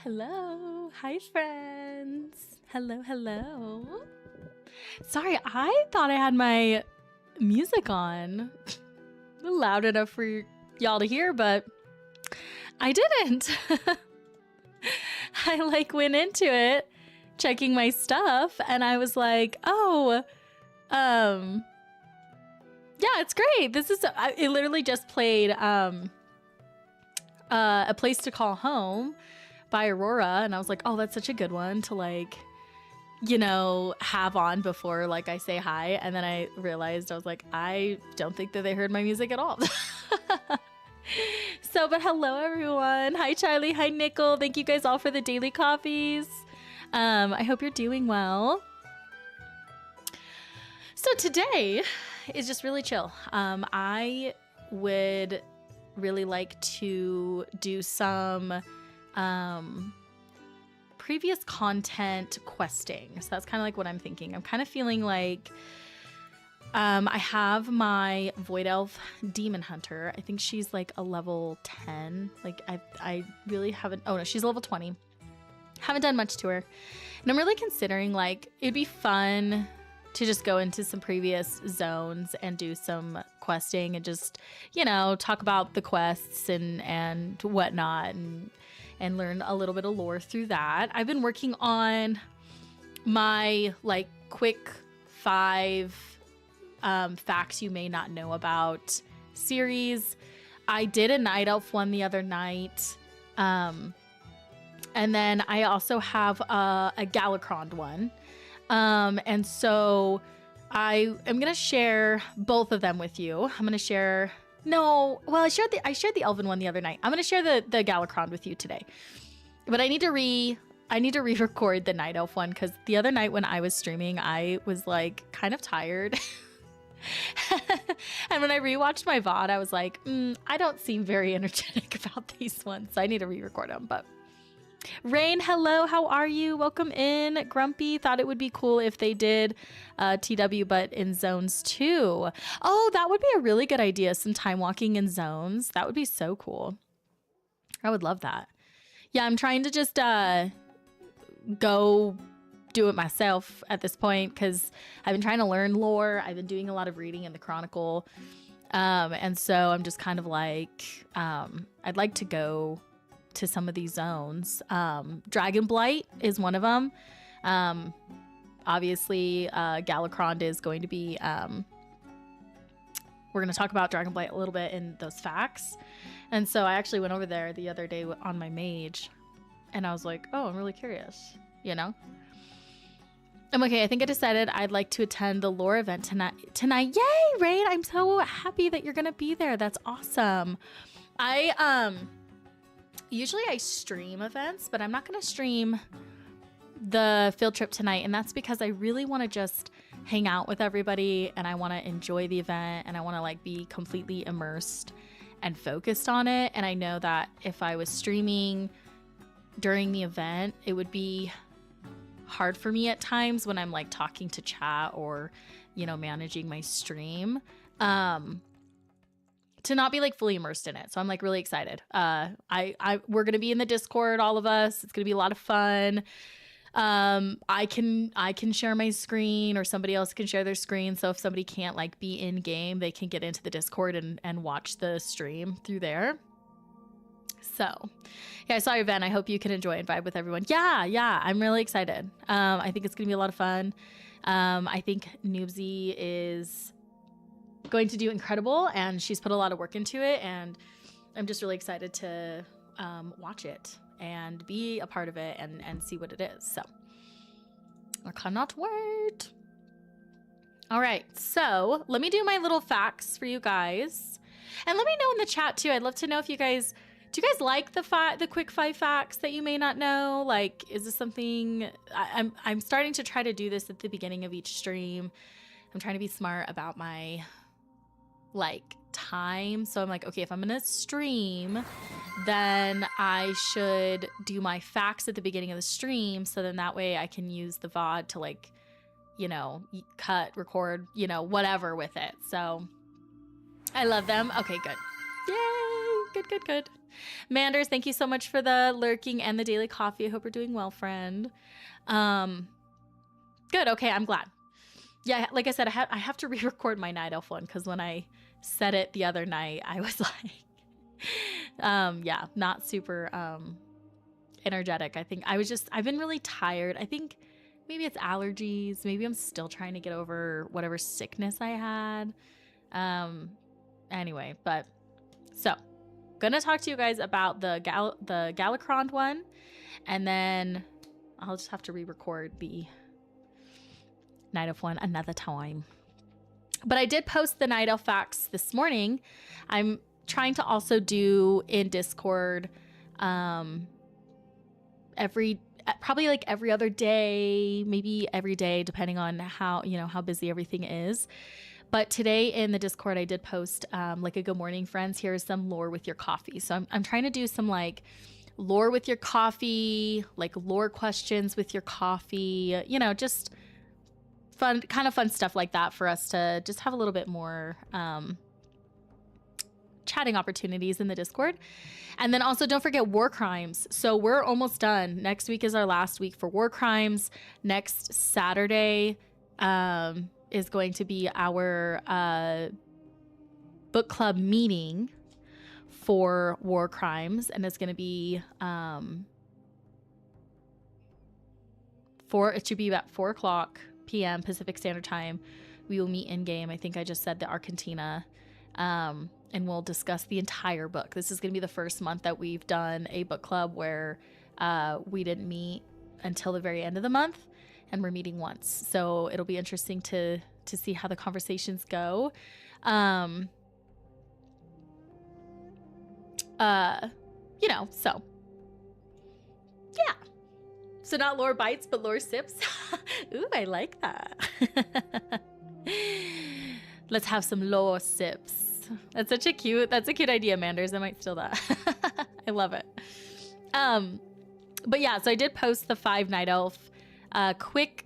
Hello. Hi, friends. Hello, hello. Sorry, I thought I had my music on loud enough for y'all to hear, but I didn't. I went into it checking my stuff and I was like, oh, yeah, it's great. It literally just played A Place to Call Home by Aurora, and I was like, oh, that's such a good one to have on before I say hi. And then I realized, I was like, I don't think that they heard my music at all. But hello everyone. Hi Charlie, hi Nickel. Thank you guys all for the daily coffees. I hope you're doing well. So today is just really chill. I would really like to do some previous content questing. So that's kind of what I'm thinking. I'm kind of feeling like I have my Void Elf Demon Hunter. I think she's a level 10. I really haven't. Oh no, she's level 20. Haven't done much to her. And I'm really considering it'd be fun to just go into some previous zones and do some questing and just, talk about the quests and whatnot and learn a little bit of lore through that. I've been working on my quick 5 facts you may not know about series. I did a Night Elf one the other night. And then I also have a Galacrond one. And so I am going to share both of them with you. I'm going to share... No, well, I shared the Elven one the other night. I'm going to share the Galacrond with you today. But I need to re-record the Night Elf one because the other night when I was streaming, I was kind of tired. And when I rewatched my VOD, I was like, I don't seem very energetic about these ones. So I need to re-record them. But Rain, hello, how are you? Welcome in. Grumpy thought it would be cool if they did TW, but in zones too. Oh, that would be a really good idea. Some time walking in zones. That would be so cool. I would love that. Yeah, I'm trying to just go do it myself at this point because I've been trying to learn lore. I've been doing a lot of reading in the Chronicle. And so I'm just kind of I'd like to go to some of these zones. Dragonblight is one of them. Obviously, Galacrond is going to be... we're going to talk about Dragonblight a little bit in those facts. And so I actually went over there the other day on my mage. And I was like, oh, I'm really curious, I'm okay. I think I decided I'd like to attend the lore event tonight. Yay, Rain! I'm so happy that you're going to be there. That's awesome. Usually I stream events, but I'm not going to stream the field trip tonight. And that's because I really want to just hang out with everybody and I want to enjoy the event and I want to be completely immersed and focused on it. And I know that if I was streaming during the event, it would be hard for me at times when I'm talking to chat or, managing my stream. To not be fully immersed in it. So I'm really excited. We're going to be in the Discord, all of us. It's going to be a lot of fun. I can share my screen or somebody else can share their screen. So if somebody can't be in game, they can get into the Discord and watch the stream through there. So yeah, I saw your event. I hope you can enjoy and vibe with everyone. Yeah. I'm really excited. I think it's going to be a lot of fun. I think Noobsy is going to do incredible and she's put a lot of work into it and I'm just really excited to watch it and be a part of it and see what it is. So I cannot wait. All right, so let me do my little facts for you guys and let me know in the chat too. I'd love to know if do you guys like the quick 5 facts that you may not know? Is this something I'm starting to try to do this at the beginning of each stream. I'm trying to be smart about my time. So I'm okay, if I'm gonna stream, then I should do my facts at the beginning of the stream. So then that way I can use the VOD to cut, record, whatever with it. So I love them. Okay, good. Yay. Good. Manders, thank you so much for the lurking and the daily coffee. I hope you're doing well, friend. Good. Okay, I'm glad. Yeah, like I said, I have to re-record my Night Elf one because when I said it the other night, I was like, yeah, not super energetic. I think I've been really tired. I think maybe it's allergies. Maybe I'm still trying to get over whatever sickness I had. Anyway, but so gonna talk to you guys about the Galacrond one, and then I'll just have to re-record the Night Elf one another time. But I did post the Night Elf facts this morning. I'm trying to also do in Discord probably like every other day, maybe every day, depending on how busy everything is. But today in the Discord, I did post like a good morning, friends. Here's some lore with your coffee. So I'm trying to do some like lore with your coffee, like lore questions with your coffee, just fun stuff like that for us to just have a little bit more chatting opportunities in the Discord. And then also don't forget war crimes. So we're almost done. Next week is our last week for war crimes. Next Saturday is going to be our book club meeting for war crimes, and it's going to be it should be about 4:00 p.m. Pacific Standard Time. We will meet in game. I think I just said the Argentina, and we'll discuss the entire book. This is going to be the first month that we've done a book club where we didn't meet until the very end of the month, and we're meeting once. So it'll be interesting to see how the conversations go. So yeah. So not lore bites, but lore sips. Ooh, I like that. Let's have some lore sips. That's a cute idea, Manders. I might steal that. I love it. But yeah, so I did post the 5 Night Elf quick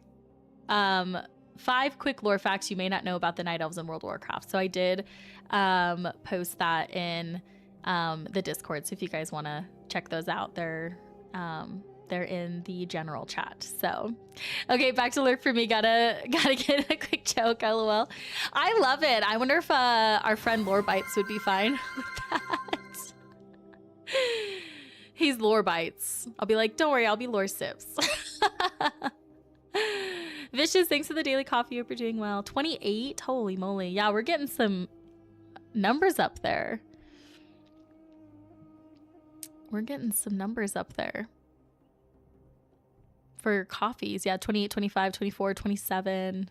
5 quick lore facts you may not know about the Night Elves in World of Warcraft. So I did post that in the Discord. So if you guys want to check those out, they're in the general chat. So, okay, back to lurk for me. Gotta get a quick joke. LOL. I love it. I wonder if our friend Lore Bites would be fine with that. He's Lore Bites. I'll be like, don't worry, I'll be Lore Sips. Vicious, thanks for the daily coffee. Hope you're doing well. 28. Holy moly. Yeah, we're getting some numbers up there. We're getting some numbers up there for coffees. Yeah, 28, 25, 24, 27.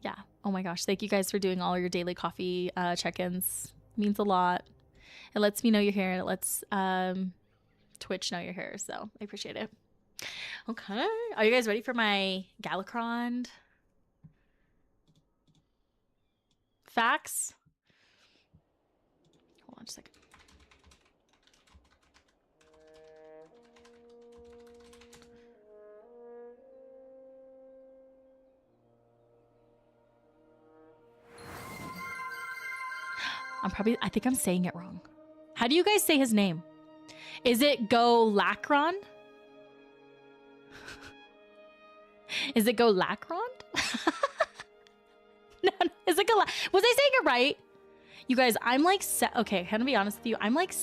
Yeah. Oh my gosh. Thank you guys for doing all your daily coffee check-ins. It means a lot. It lets me know you're here, and it lets Twitch know you're here. So I appreciate it. Okay. Are you guys ready for my Galacrond facts? Hold on a second. I think I'm saying it wrong. How do you guys say his name? Is it Golacron? Is it Golacron? No, is it was I saying it right? You guys, I'm like, okay, I'm gonna be honest with you. I'm like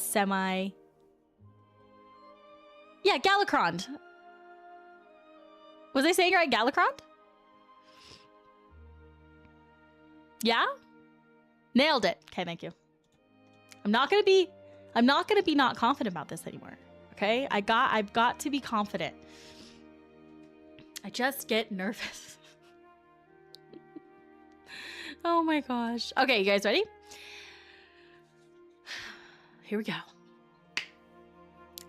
yeah, Galacrond. Was I saying it right? Galacrond? Yeah? Nailed it. Okay, thank you. I'm not gonna be not confident about this anymore. Okay? I've got to be confident. I just get nervous. Oh my gosh. Okay, you guys ready? Here we go.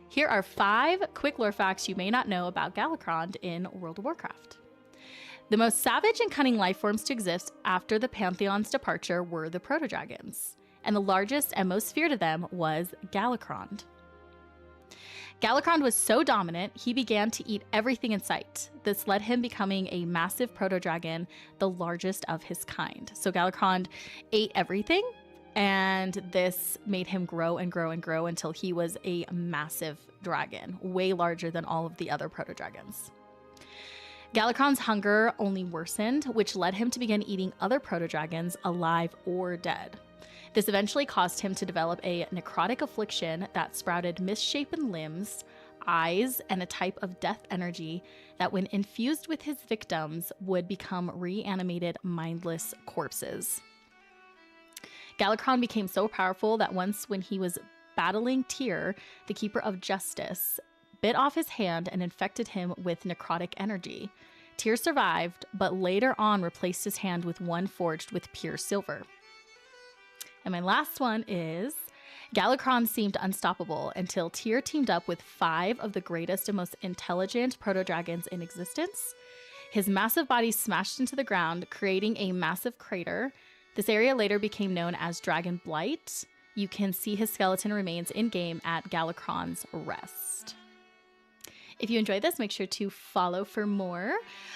Here are 5 quick lore facts you may not know about Galacrond in World of Warcraft. The most savage and cunning life forms to exist after the Pantheon's departure were the proto-dragons, and the largest and most feared of them was Galacrond. Galacrond was so dominant, he began to eat everything in sight. This led him becoming a massive proto-dragon, the largest of his kind. So Galacrond ate everything, And this made him grow and grow and grow until he was a massive dragon, way larger than all of the other proto-dragons. Galakrond's hunger only worsened, which led him to begin eating other proto-dragons, alive or dead. This eventually caused him to develop a necrotic affliction that sprouted misshapen limbs, eyes, and a type of death energy that, when infused with his victims, would become reanimated, mindless corpses. Galakrond became so powerful that once, when he was battling Tyr, the Keeper of Justice, bit off his hand and infected him with necrotic energy. Tyr survived, but later on replaced his hand with one forged with pure silver. And my last one is, Galakrond seemed unstoppable until Tyr teamed up with 5 of the greatest and most intelligent proto-dragons in existence. His massive body smashed into the ground, creating a massive crater. This area later became known as Dragon Blight. You can see his skeleton remains in-game at Galakrond's Rest. If you enjoyed this, make sure to follow for more.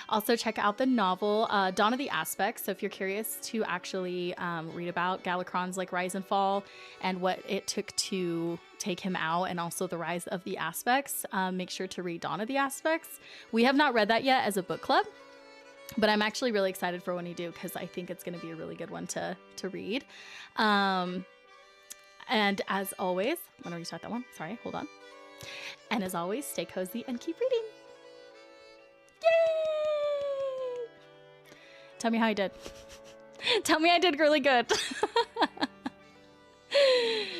Also, check out the novel Dawn of the Aspects. So if you're curious to actually read about Galakrond's rise and fall and what it took to take him out, and also the rise of the Aspects, make sure to read Dawn of the Aspects. We have not read that yet as a book club, but I'm actually really excited for when you do, because I think it's going to be a really good one to read. And as always, I'm going to restart that one. Sorry, hold on. And as always, stay cozy and keep reading. Yay! Tell me how I did. Tell me I did really good.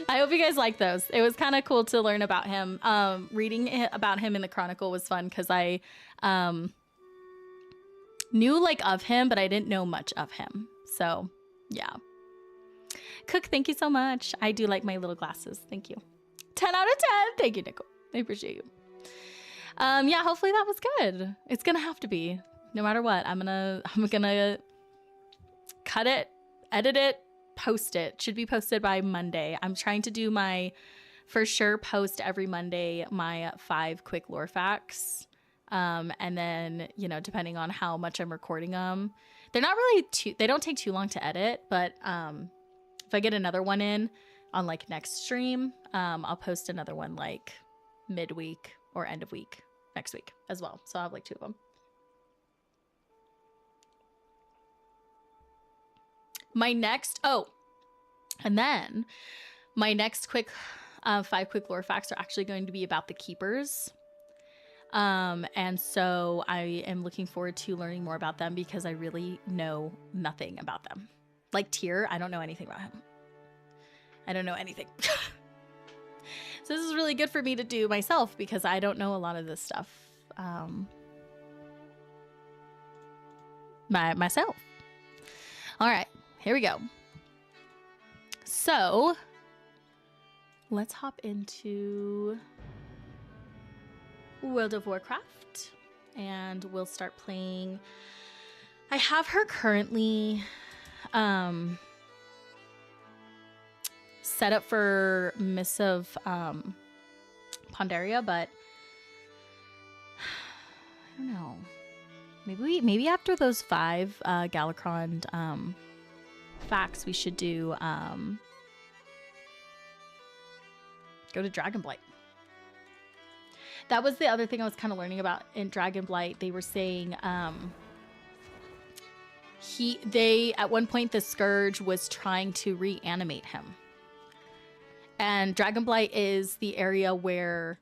I hope you guys like those. It was kind of cool to learn about him. Reading about him in the Chronicle was fun because I knew of him, but I didn't know much of him. So yeah. Cook, thank you so much. I do like my little glasses. Thank you. 10 out of 10. Thank you, Nicole. I appreciate you. Yeah, hopefully that was good. It's gonna have to be, no matter what. I'm gonna cut it, edit it, post it. Should be posted by Monday. I'm trying to do my, for sure, post every Monday my 5 quick lore facts. And then, depending on how much I'm recording them, they're not really they don't take too long to edit, but if I get another one in on next stream, I'll post another one midweek or end of week next week as well. So I'll have 2 of them. My next, and then my next 5 quick lore facts are actually going to be about the keepers. And so I am looking forward to learning more about them because I really know nothing about them. Like Tyr, I don't know anything about him. I don't know anything. So this is really good for me to do myself because I don't know a lot of this stuff myself. All right, here we go. So let's hop into World of Warcraft and we'll start playing. I have her currently set up for Miss of Pandaria, but I don't know. Maybe after those 5 Galakrond facts, we should do go to Dragonblight. That was the other thing I was kind of learning about in Dragonblight. They were saying at one point the Scourge was trying to reanimate him. And Dragonblight is the area where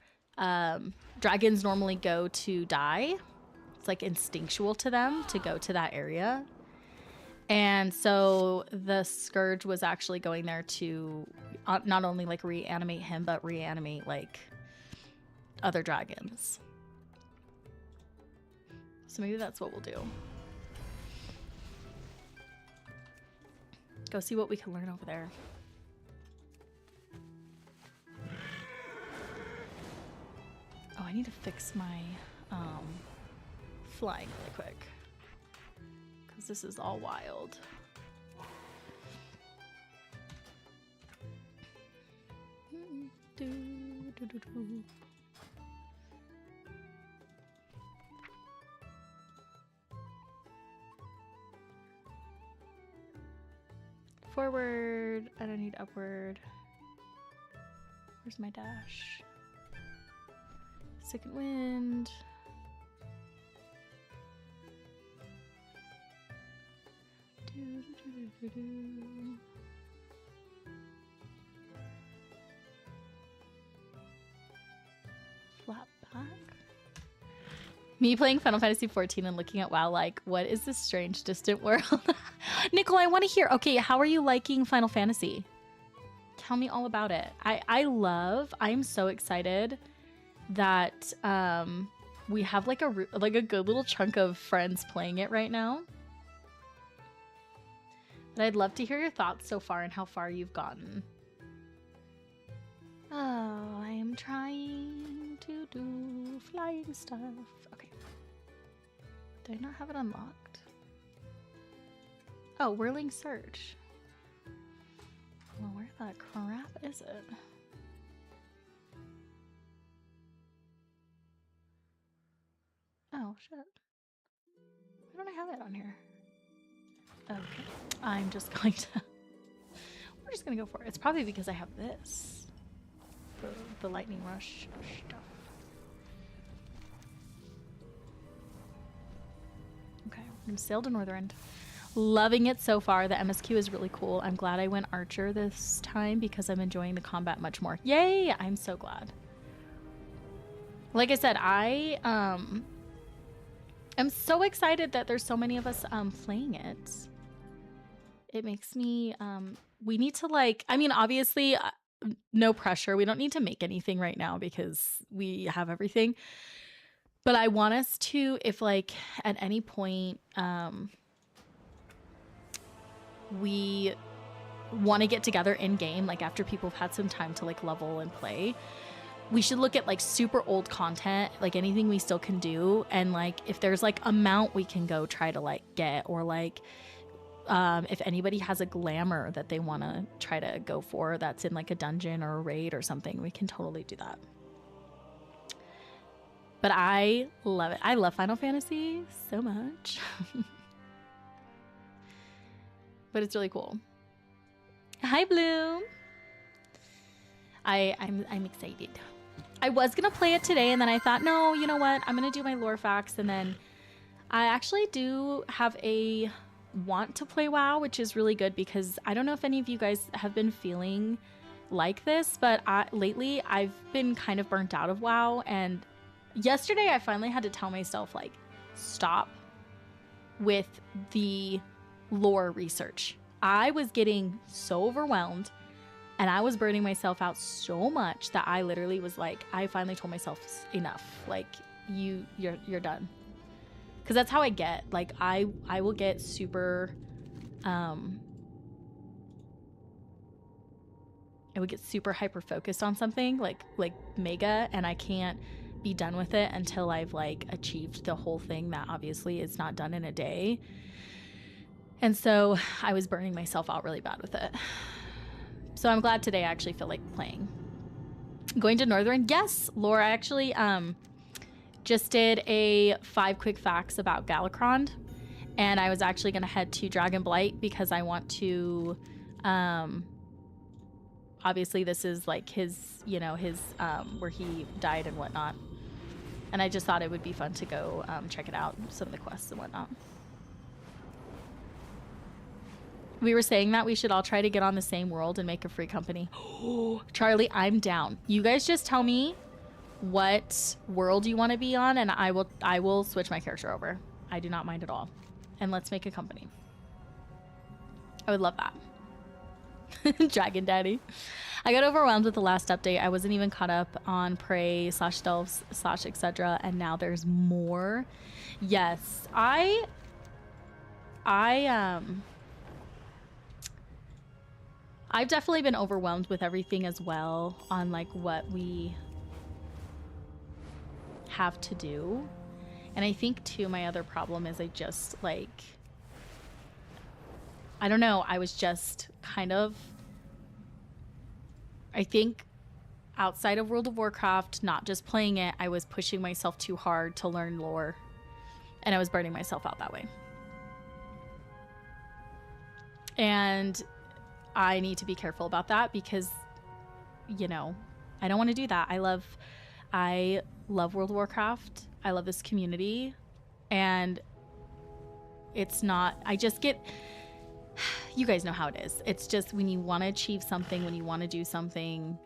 dragons normally go to die. It's instinctual to them to go to that area. And so the Scourge was actually going there to not only reanimate him, but reanimate other dragons. So maybe that's what we'll do. Go see what we can learn over there. Oh, I need to fix my flying really quick because this is all wild. forward. I don't need upward. Where's my dash? Second wind. Flat back. Me playing Final Fantasy 14 and looking at WoW like, what is this strange distant world? Nicole, I want to hear. Okay, how are you liking Final Fantasy? Tell me all about it. I'm so excited that we have like a good little chunk of friends playing it right now. But I'd love to hear your thoughts so far and how far you've gotten. Oh, I am trying to do flying stuff. Okay. Do I not have it unlocked? Oh, Whirling Surge. Well, where the crap is it? Oh, shit. Why don't I have it on here? Okay. I'm just going to... We're just going to go for it. It's probably because I have this. The Lightning Rush stuff. Okay, we're going to sail to Northrend. Loving it so far. The MSQ is really cool. I'm glad I went Archer this time because I'm enjoying the combat much more. Yay! I'm so glad. Like I said, I am so excited that there's so many of us playing it. It makes me we need to like, I mean, obviously no pressure. We don't need to make anything right now because we have everything. But I want us to, if like at any point we want to get together in game, like after people have had some time to like level and play, we should look at like super old content, like anything we still can do. And like, if there's like a mount we can go try to like get, or like, if anybody has a glamour that they want to try to go for that's in like a dungeon or a raid or something, we can totally do that. But I love it. I love Final Fantasy so much. But it's really cool. Hi, Bloom. I'm excited. I was gonna play it today, and then I thought, no, you know what? I'm gonna do my lore facts, and then I actually do have a want to play WoW, which is really good because I don't know if any of you guys have been feeling like this, but lately I've been kind of burnt out of WoW, and yesterday I finally had to tell myself, like, stop with the lore research. I was getting so overwhelmed and I was burning myself out so much that I literally was like, I finally told myself enough. Like, you're done. Because that's how I get. Like, I will get super I would get super hyper focused on something like mega, and I can't be done with it until I've like achieved the whole thing that obviously is not done in a day. And so I was burning myself out really bad with it. So I'm glad today I actually feel like playing. Going to Northern, yes, Laura, I actually just did a 5 quick facts about Galacrond, and I was actually going to head to Dragonblight because I want to obviously this is like his, you know, his where he died and whatnot, and I just thought it would be fun to go check it out, some of the quests and whatnot. We were saying that we should all try to get on the same world and make a free company. Charlie, I'm down. You guys just tell me what world you want to be on, and I will switch my character over. I do not mind at all. And let's make a company. I would love that. Dragon Daddy. I got overwhelmed with the last update. I wasn't even caught up on Prey / Delves / etc. And now there's more. Yes, I've definitely been overwhelmed with everything as well, on like what we have to do. And I think too, my other problem is I just like, I don't know, I was just kind of, I think outside of World of Warcraft, not just playing it, I was pushing myself too hard to learn lore, and I was burning myself out that way. And I need to be careful about that because, you know, I don't want to do that. I love World of Warcraft. I love this community, and it's not, I just get, you guys know how it is. It's just when you want to achieve something, when you want to do something,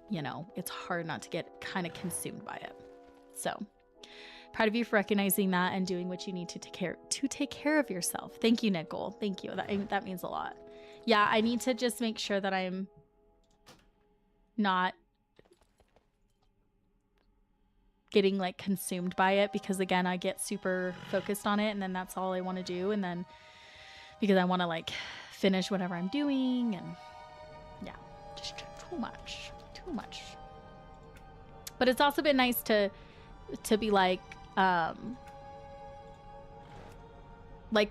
you know, it's hard not to get kind of consumed by it. So proud of you for recognizing that and doing what you need to take care of yourself. Thank you, Nicole. Thank you. That means a lot. Yeah, I need to just make sure that I'm not getting like consumed by it, because again, I get super focused on it and then that's all I want to do. And then because I want to like finish whatever I'm doing, and yeah, just too much. But it's also been nice to be like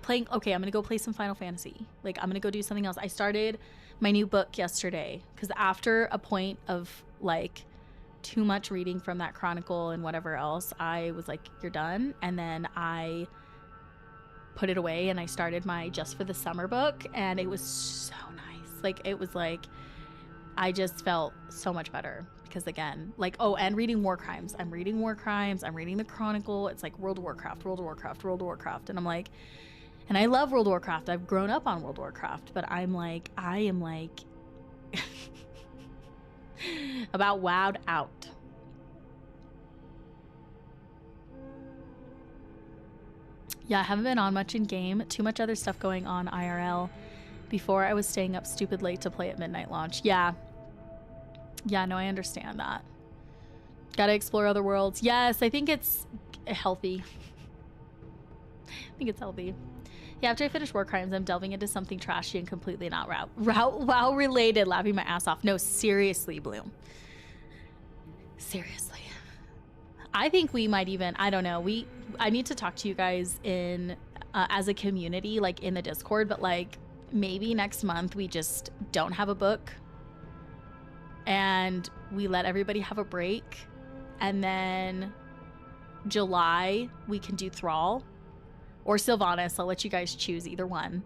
playing, okay, I'm gonna go play some Final Fantasy. Like I'm gonna go do something else. I started my new book yesterday because after a point of like too much reading from that chronicle and whatever else, I was like, you're done. And then I put it away and I started my Just for the Summer book, and it was so nice. Like it was like, I just felt so much better because again, like, oh, and reading War Crimes. I'm reading War Crimes. I'm reading the Chronicle. It's like World of Warcraft. And I'm like, and I love World of Warcraft. I've grown up on World of Warcraft, but I am like about wowed out. Yeah, I haven't been on much in game. Too much other stuff going on IRL. Before I was staying up stupid late to play at midnight launch. Yeah, no, I understand that. Gotta explore other worlds. Yes, I think it's healthy. Yeah, after I finish War Crimes, I'm delving into something trashy and completely not WoW related, laughing my ass off. No, seriously, Bloom. Seriously. I think we might even, I don't know, I need to talk to you guys in as a community, like in the Discord, but like maybe next month we just don't have a book and we let everybody have a break, and then July we can do Thrall or Sylvanas. I'll let you guys choose either one.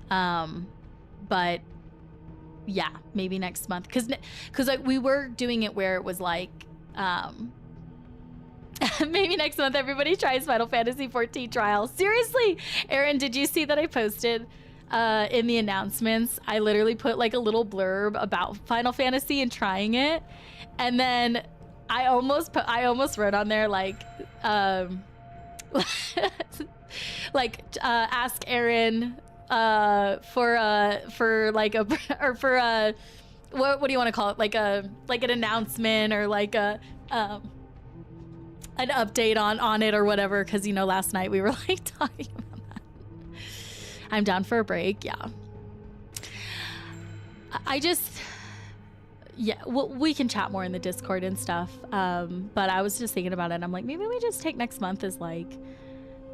But yeah, maybe next month, because like we were doing it where it was like maybe next month everybody tries Final Fantasy 14 trial. Seriously, Aaron, did you see that I posted in the announcements? I literally put like a little blurb about Final Fantasy and trying it, and then I almost wrote on there like like ask Aaron for like a or for a what do you want to call it, like an announcement or like a an update on it or whatever, because you know last night we were like talking about that. I'm down for a break. Yeah, I just, yeah, well, we can chat more in the Discord and stuff, but I was just thinking about it and I'm like, maybe we just take next month as like,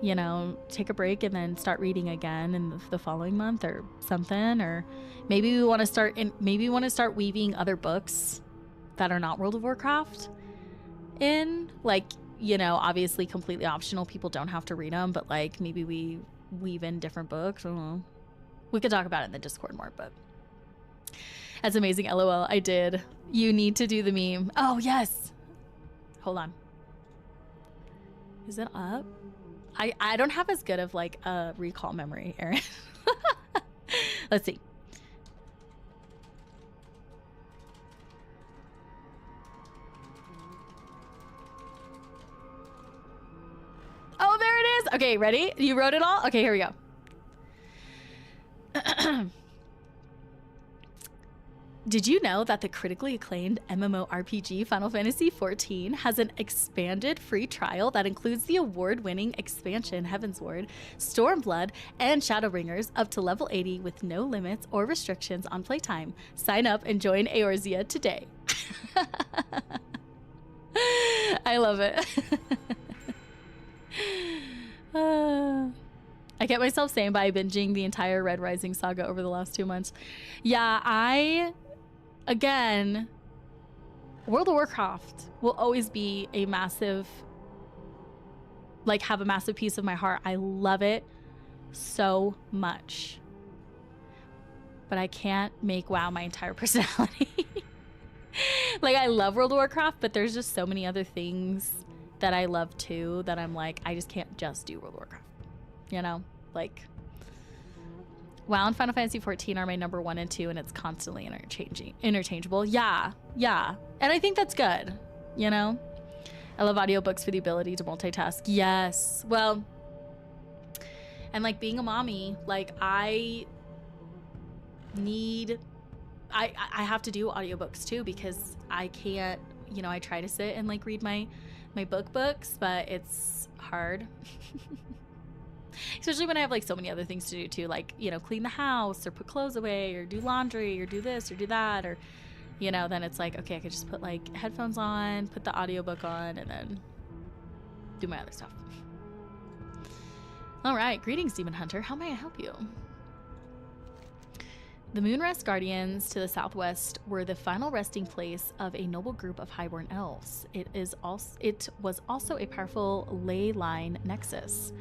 you know, take a break and then start reading again in the following month or something. Or maybe we want to start weaving other books that are not World of Warcraft in, like, you know, obviously completely optional, people don't have to read them, but like maybe we weave in different books. I don't know, we could talk about it in the Discord more. But that's amazing. LOL. I did. You need to do the meme. Oh yes, hold on, is it up? I don't have as good of like a recall memory, Aaron. Let's see. Oh, there it is. Okay, ready? You wrote it all? Okay, here we go. Did you know that the critically acclaimed MMORPG Final Fantasy XIV has an expanded free trial that includes the award-winning expansion Heavensward, Stormblood, and Shadowbringers up to level 80 with no limits or restrictions on playtime? Sign up and join Eorzea today. I love it. I kept myself sane by binging the entire Red Rising saga over the last 2 months. Yeah, again, World of Warcraft will always be a massive, like, have a massive piece of my heart. I love it so much. but I can't make WoW my entire personality. Like, I love World of Warcraft, but there's just so many other things that I love too that I'm like, I just can't just do World of Warcraft. You know? Like, WoW and Final Fantasy 14 are my number 1 and 2, and it's constantly interchangeable. Yeah. And I think that's good, you know? I love audiobooks for the ability to multitask. Yes. Well, and like being a mommy, like I have to do audiobooks too, because I can't, you know, I try to sit and like read my books, but it's hard. Especially when I have like so many other things to do too, like, you know, clean the house or put clothes away or do laundry or do this or do that, or, you know, then it's like, okay, I could just put like headphones on, put the audiobook on, and then do my other stuff. All right, greetings, Demon Hunter. How may I help you? The Moonrest Guardians to the southwest were the final resting place of a noble group of highborn elves. It was also a powerful ley line nexus.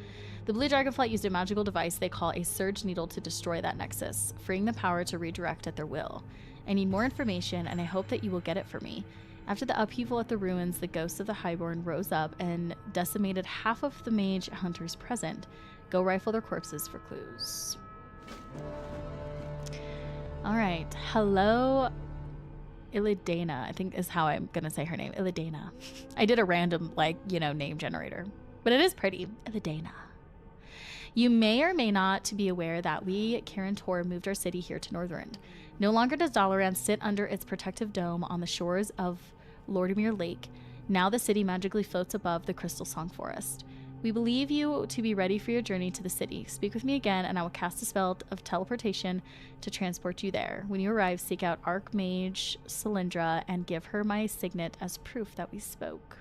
The Blue Dragonflight used a magical device they call a Surge Needle to destroy that nexus, freeing the power to redirect at their will. I need more information, and I hope that you will get it for me. After the upheaval at the ruins, the ghosts of the Highborn rose up and decimated half of the mage hunters present. Go rifle their corpses for clues. All right. Hello, Illidana, I think is how I'm going to say her name. Illidana. I did a random, like, you know, name generator, but it is pretty. Illidana. You may or may not be aware that we, Karen Tor, moved our city here to Northrend. No longer does Dalaran sit under its protective dome on the shores of Lordimir Lake. Now the city magically floats above the Crystal Song Forest. We believe you to be ready for your journey to the city. Speak with me again, and I will cast a spell of teleportation to transport you there. When you arrive, seek out Archmage Cylindra and give her my signet as proof that we spoke.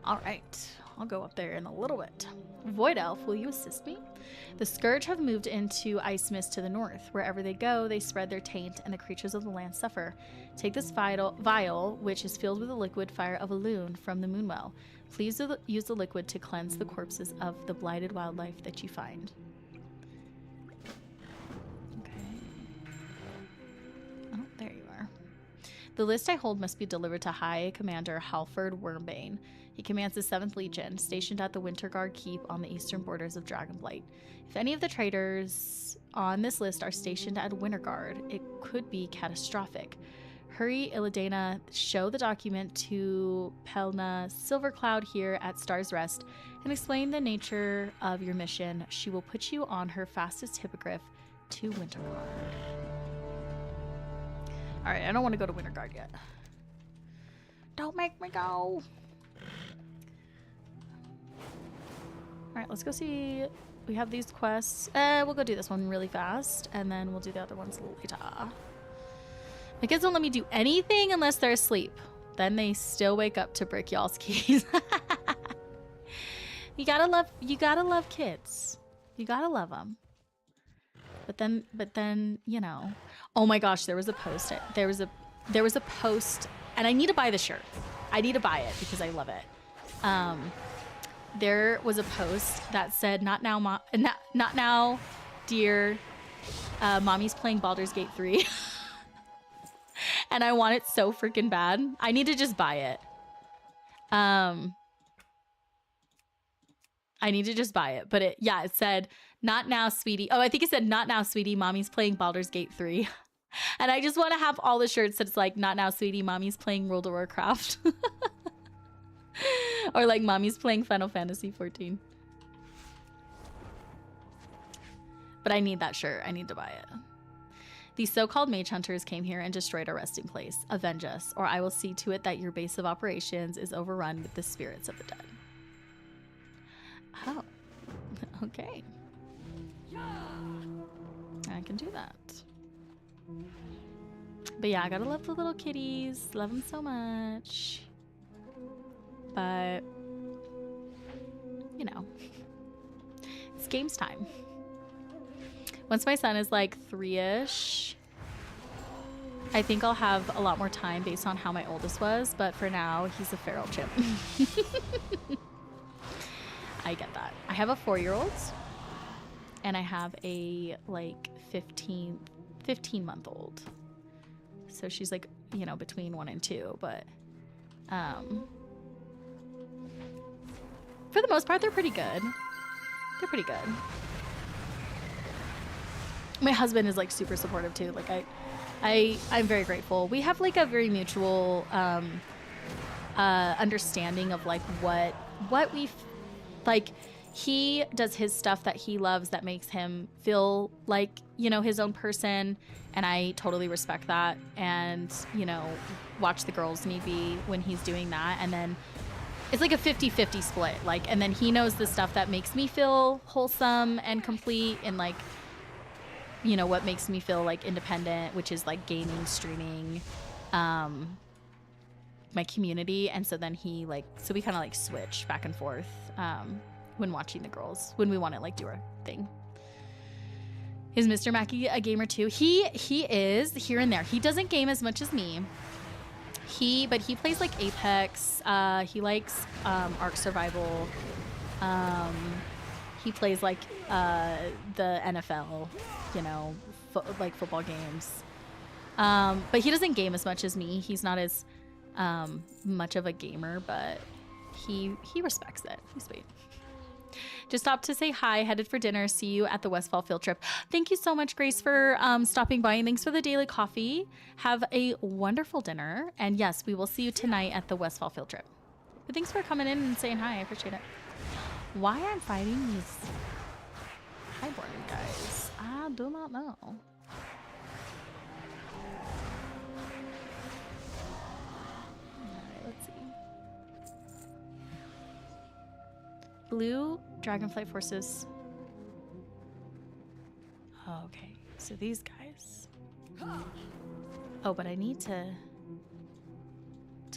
All right. I'll go up there in a little bit. Void Elf, will you assist me? The Scourge have moved into Ice Mist to the north. Wherever they go, they spread their taint, and the creatures of the land suffer. Take this vial, which is filled with the liquid fire of a loon from the Moonwell. Please use the liquid to cleanse the corpses of the blighted wildlife that you find. Okay. Oh, there you are. The list I hold must be delivered to High Commander Halford Wormbane. He commands the 7th Legion, stationed at the Winterguard Keep on the eastern borders of Dragonblight. If any of the traitors on this list are stationed at Winterguard, it could be catastrophic. Hurry, Illidana, show the document to Pelna Silvercloud here at Star's Rest and explain the nature of your mission. She will put you on her fastest hippogriff to Winterguard. All right, I don't want to go to Winterguard yet. Don't make me go. All right, let's go see. We have these quests. We'll go do this one really fast, and then we'll do the other ones later. My kids don't let me do anything unless they're asleep. Then they still wake up to break y'all's keys. You gotta love kids. You gotta love them. But then, you know. Oh my gosh, there was a post. There was a post, and I need to buy the shirt. I need to buy it because I love it. There was a post that said, "Not now, not now, dear. Mommy's playing Baldur's Gate 3." And I want it so freaking bad. I need to just buy it. I need to just buy it. But it said, "Not now, sweetie." Oh, I think it said, "Not now, sweetie. Mommy's playing Baldur's Gate 3." And I just want to have all the shirts that's like, "Not now, sweetie. Mommy's playing World of Warcraft." Or like, "Mommy's playing Final Fantasy 14. But I need that shirt. I need to buy it. These so-called mage hunters came here and destroyed our resting place. Avenge us, or I will see to it that your base of operations is overrun with the spirits of the dead. Oh, okay. I can do that. But yeah, I gotta love the little kitties. Love them so much. But, you know, it's games time. Once my son is like 3-ish, I think I'll have a lot more time based on how my oldest was. But for now, he's a feral chimp. I get that. I have a 4-year-old and I have a like 15-month-old. So she's like, you know, between 1 and 2, but for the most part, they're pretty good. They're pretty good. My husband is like super supportive too. Like I'm very grateful. We have like a very mutual understanding of like what we like. He does his stuff that he loves that makes him feel like, you know, his own person, and I totally respect that, and, you know, watch the girls need be when he's doing that. And then it's like a 50-50 split, like, and then he knows the stuff that makes me feel wholesome and complete, and like, you know, what makes me feel like independent, which is like gaming, streaming, my community. And so then he like, so we kind of like switch back and forth when watching the girls, when we want to like do our thing. Is Mr. Mackey a gamer too? He is here and there. He doesn't game as much as me. But he plays like Apex. He likes Ark Survival. He plays like the NFL, you know, like football games. But he doesn't game as much as me. He's not as much of a gamer, but he respects it. He's sweet. Just stopped to say hi, headed for dinner. See you at the Westfall field trip. Thank you so much, Grace, for stopping by, and thanks for the daily coffee. Have a wonderful dinner. And yes, we will see you tonight at the Westfall field trip. But thanks for coming in and saying hi. I appreciate it. Why I'm fighting these highborn guys, I do not know. All right, let's see. Blue Dragonflight Forces. Oh, okay, so these guys. Oh, but I need to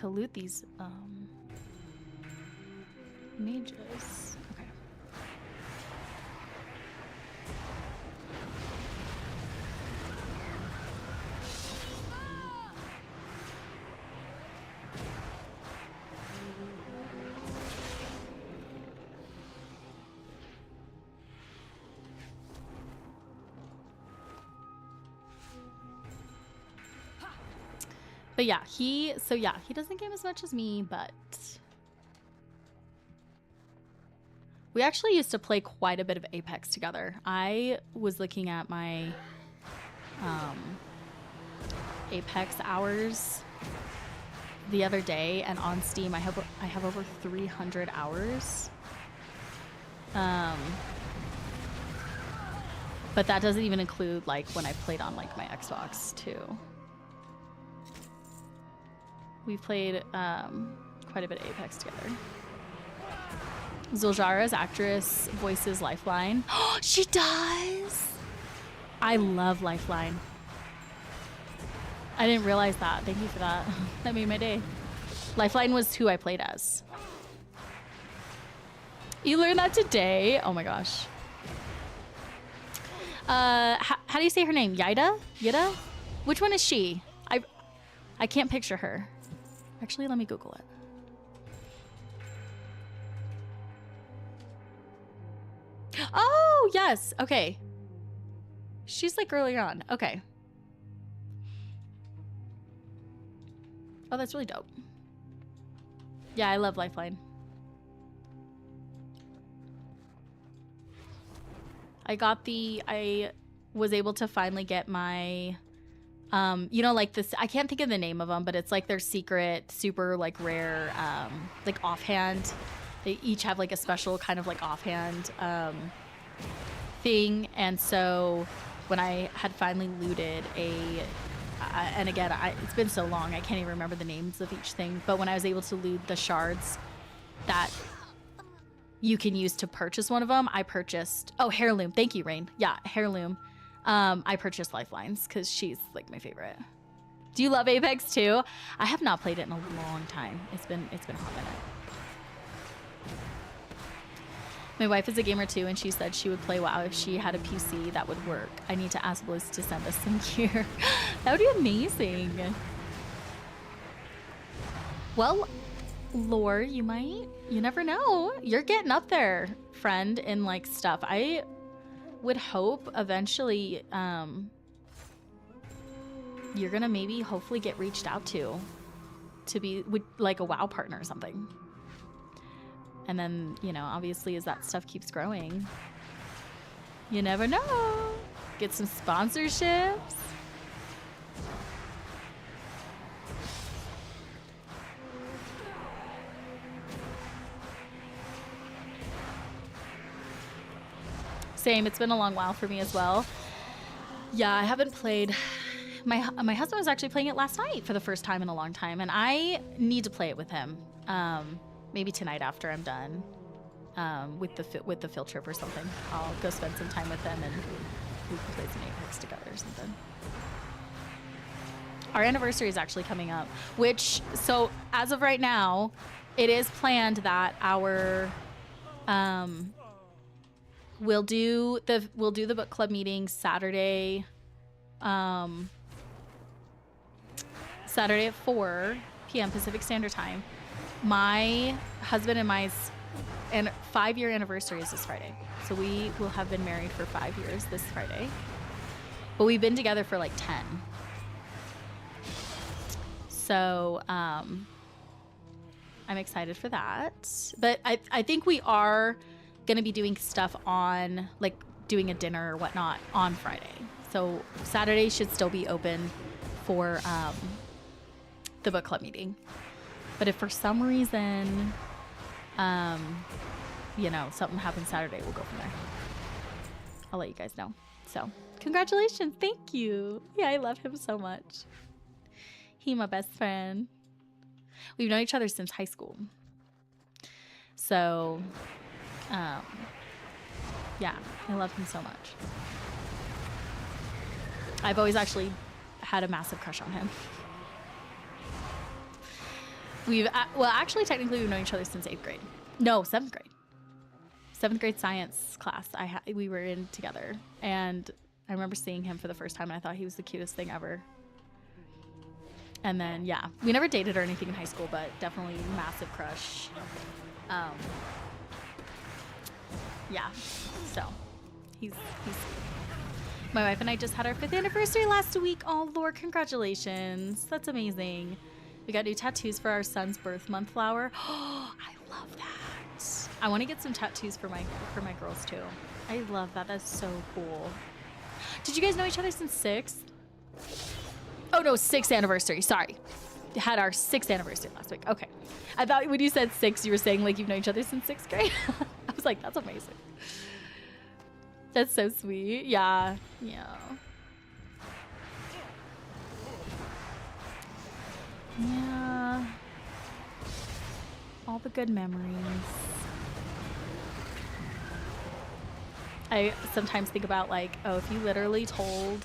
loot these mages. Okay. But yeah, he doesn't game as much as me, but we actually used to play quite a bit of Apex together. I was looking at my Apex hours the other day, and on Steam I have over 300 hours. But that doesn't even include like when I played on like my Xbox too. We've played quite a bit of Apex together. Zuljara's actress voices Lifeline. Oh, she does! I love Lifeline. I didn't realize that. Thank you for that. That made my day. Lifeline was who I played as. You learned that today? Oh my gosh. How do you say her name? Yida? Yida? Which one is she? I can't picture her. Actually, let me Google it. Oh, yes. Okay. She's like early on. Okay. Oh, that's really dope. Yeah, I love Lifeline. I was able to finally get my, you know, like this, I can't think of the name of them, but it's like their secret, super like rare, like offhand. They each have like a special kind of like offhand thing. And so when I had finally looted and again, it's been so long, I can't even remember the names of each thing. But when I was able to loot the shards that you can use to purchase one of them, I purchased, oh, Heirloom. Thank you, Rain. Yeah, Heirloom. I purchased Lifelines because she's like my favorite. Do you love Apex too? I have not played it in a long time. It's been a hot minute. My wife is a gamer too, and she said she would play WoW if she had a PC that would work. I need to ask Liz to send us some gear. That would be amazing. Well, Lore, you never know. You're getting up there, friend, in like stuff. would hope eventually you're gonna maybe hopefully get reached out to be with like a WoW partner or something. And then, you know, obviously as that stuff keeps growing, you never know. Get some sponsorships. Same, it's been a long while for me as well. Yeah, I haven't played. My husband was actually playing it last night for the first time in a long time, and I need to play it with him. Maybe tonight after I'm done with the field trip or something. I'll go spend some time with them and we can play some Apex together or something. Our anniversary is actually coming up, which, so as of right now, it is planned that our we'll do the book club meeting Saturday. Saturday at 4 p.m. Pacific Standard Time. My husband and my 5-year anniversary is this Friday. So we will have been married for 5 years this Friday. But we've been together for like 10. So I'm excited for that. But I think we are going to be doing stuff on, like doing a dinner or whatnot on Friday. So Saturday should still be open for the book club meeting. But if for some reason, you know, something happens Saturday, we'll go from there. I'll let you guys know. So congratulations. Thank you. Yeah, I love him so much. He my best friend. We've known each other since high school. So, yeah, I love him so much. I've always actually had a massive crush on him. Actually, technically, we've known each other since 8th grade. No, 7th grade. 7th grade science class. We were in together, and I remember seeing him for the first time, and I thought he was the cutest thing ever. And then, yeah, we never dated or anything in high school, but definitely massive crush. Yeah, so he's my wife and I just had our 5th anniversary last week. Oh, Lord, congratulations. That's amazing. We got new tattoos for our son's birth month flower. Oh, I love that. I want to get some tattoos for my girls too. I love that. That's so cool. Did you guys know each other since 6th? Oh no, 6th anniversary. Sorry. Had our 6th anniversary last week. Okay. I thought when you said 6, you were saying like you've known each other since 6th grade. I was like, that's amazing. That's so sweet. Yeah. Yeah. Yeah. All the good memories. I sometimes think about like, oh, if you literally told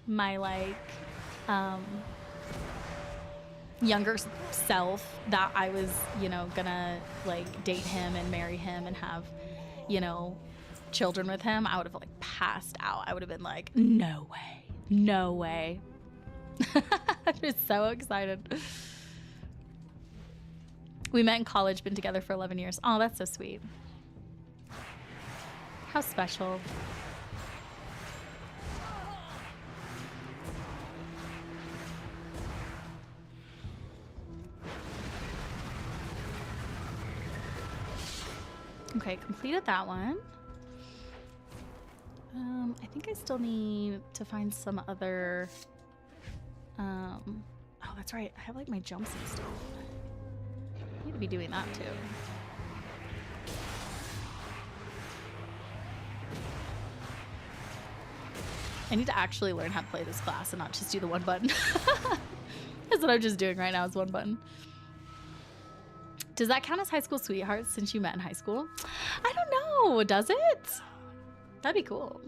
my like younger self that I was, you know, gonna like date him and marry him and have, you know, children with him, I would have like passed out. I would have been like, no way, no way. I'm just so excited. We met in college, been together for 11 years. Oh, that's so sweet. How special. Okay, completed that one. I think I still need to find some other, oh, that's right. I have like my jumps and stuff. I need to be doing that too. I need to actually learn how to play this class and not just do the one button. That's what I'm just doing right now is one button. Does that count as high school sweethearts since you met in high school? I don't know. Does it? That'd be cool.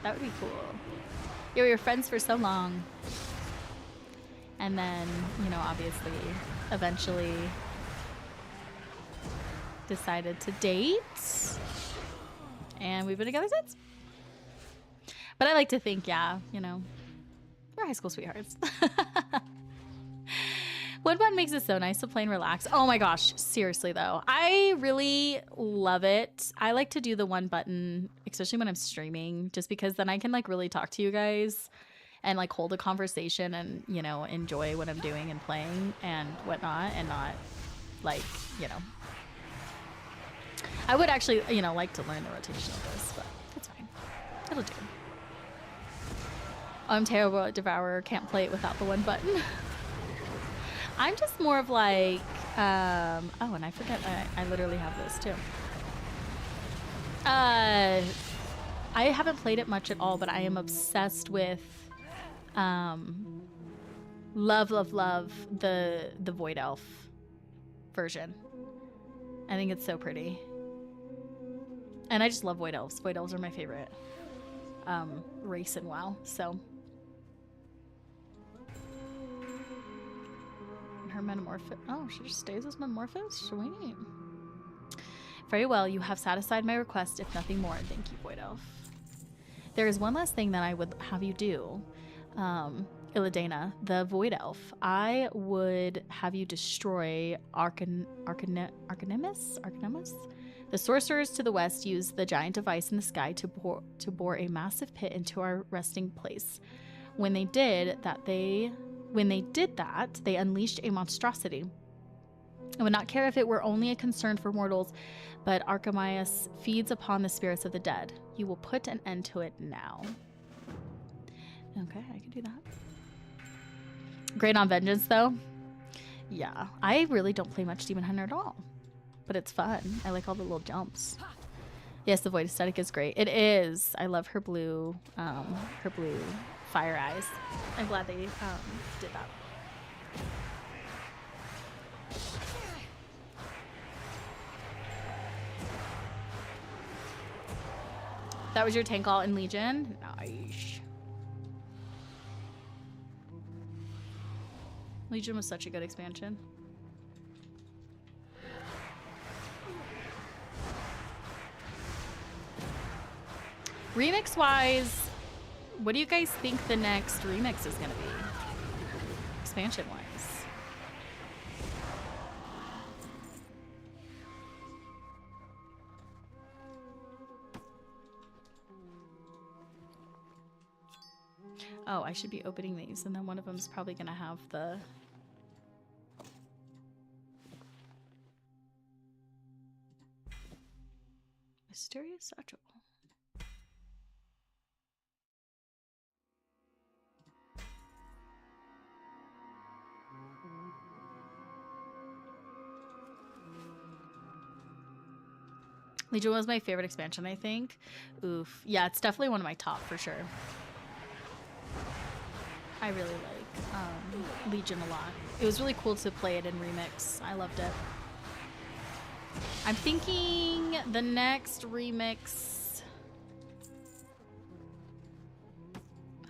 That would be cool. Yeah, we were friends for so long. And then, you know, obviously, eventually decided to date. And we've been together since. But I like to think, yeah, you know, we're high school sweethearts. One button makes it so nice to play and relax. Oh my gosh, seriously though. I really love it. I like to do the one button, especially when I'm streaming, just because then I can like really talk to you guys and like hold a conversation and, you know, enjoy what I'm doing and playing and whatnot, and not like, you know. I would actually, you know, like to learn the rotation of this, but it's fine. It'll do. Oh, I'm terrible at Devourer. Can't play it without the one button. I'm just more of like, oh, and I forget, I literally have this too. I haven't played it much at all, but I am obsessed with, love the Void Elf version. I think it's so pretty. And I just love Void Elves. Void Elves are my favorite race in WoW, so. Her metamorphosis. Oh, she just stays as metamorphosis? Sweet. Very well, you have satisfied my request, if nothing more. Thank you, Void Elf. There is one last thing that I would have you do. Illidanna, the Void Elf. I would have you destroy Arcanemus? The sorcerers to the west used the giant device in the sky to bore a massive pit into our resting place. When they did that, they unleashed a monstrosity. I would not care if it were only a concern for mortals, but Archemius feeds upon the spirits of the dead. You will put an end to it now. Okay, I can do that. Great on vengeance, though. Yeah, I really don't play much Demon Hunter at all, but it's fun. I like all the little jumps. Yes, the void aesthetic is great. It is. I love her blue fire eyes. I'm glad they did that. That was your tank all in Legion? Nice. Legion was such a good expansion. Remix wise, what do you guys think the next remix is gonna be? Expansion wise. Oh, I should be opening these, and then one of them is probably gonna have the mysterious satchel. Legion was my favorite expansion, I think. Oof. Yeah, it's definitely one of my top for sure. I really like Legion a lot. It was really cool to play it in Remix. I loved it. I'm thinking the next remix...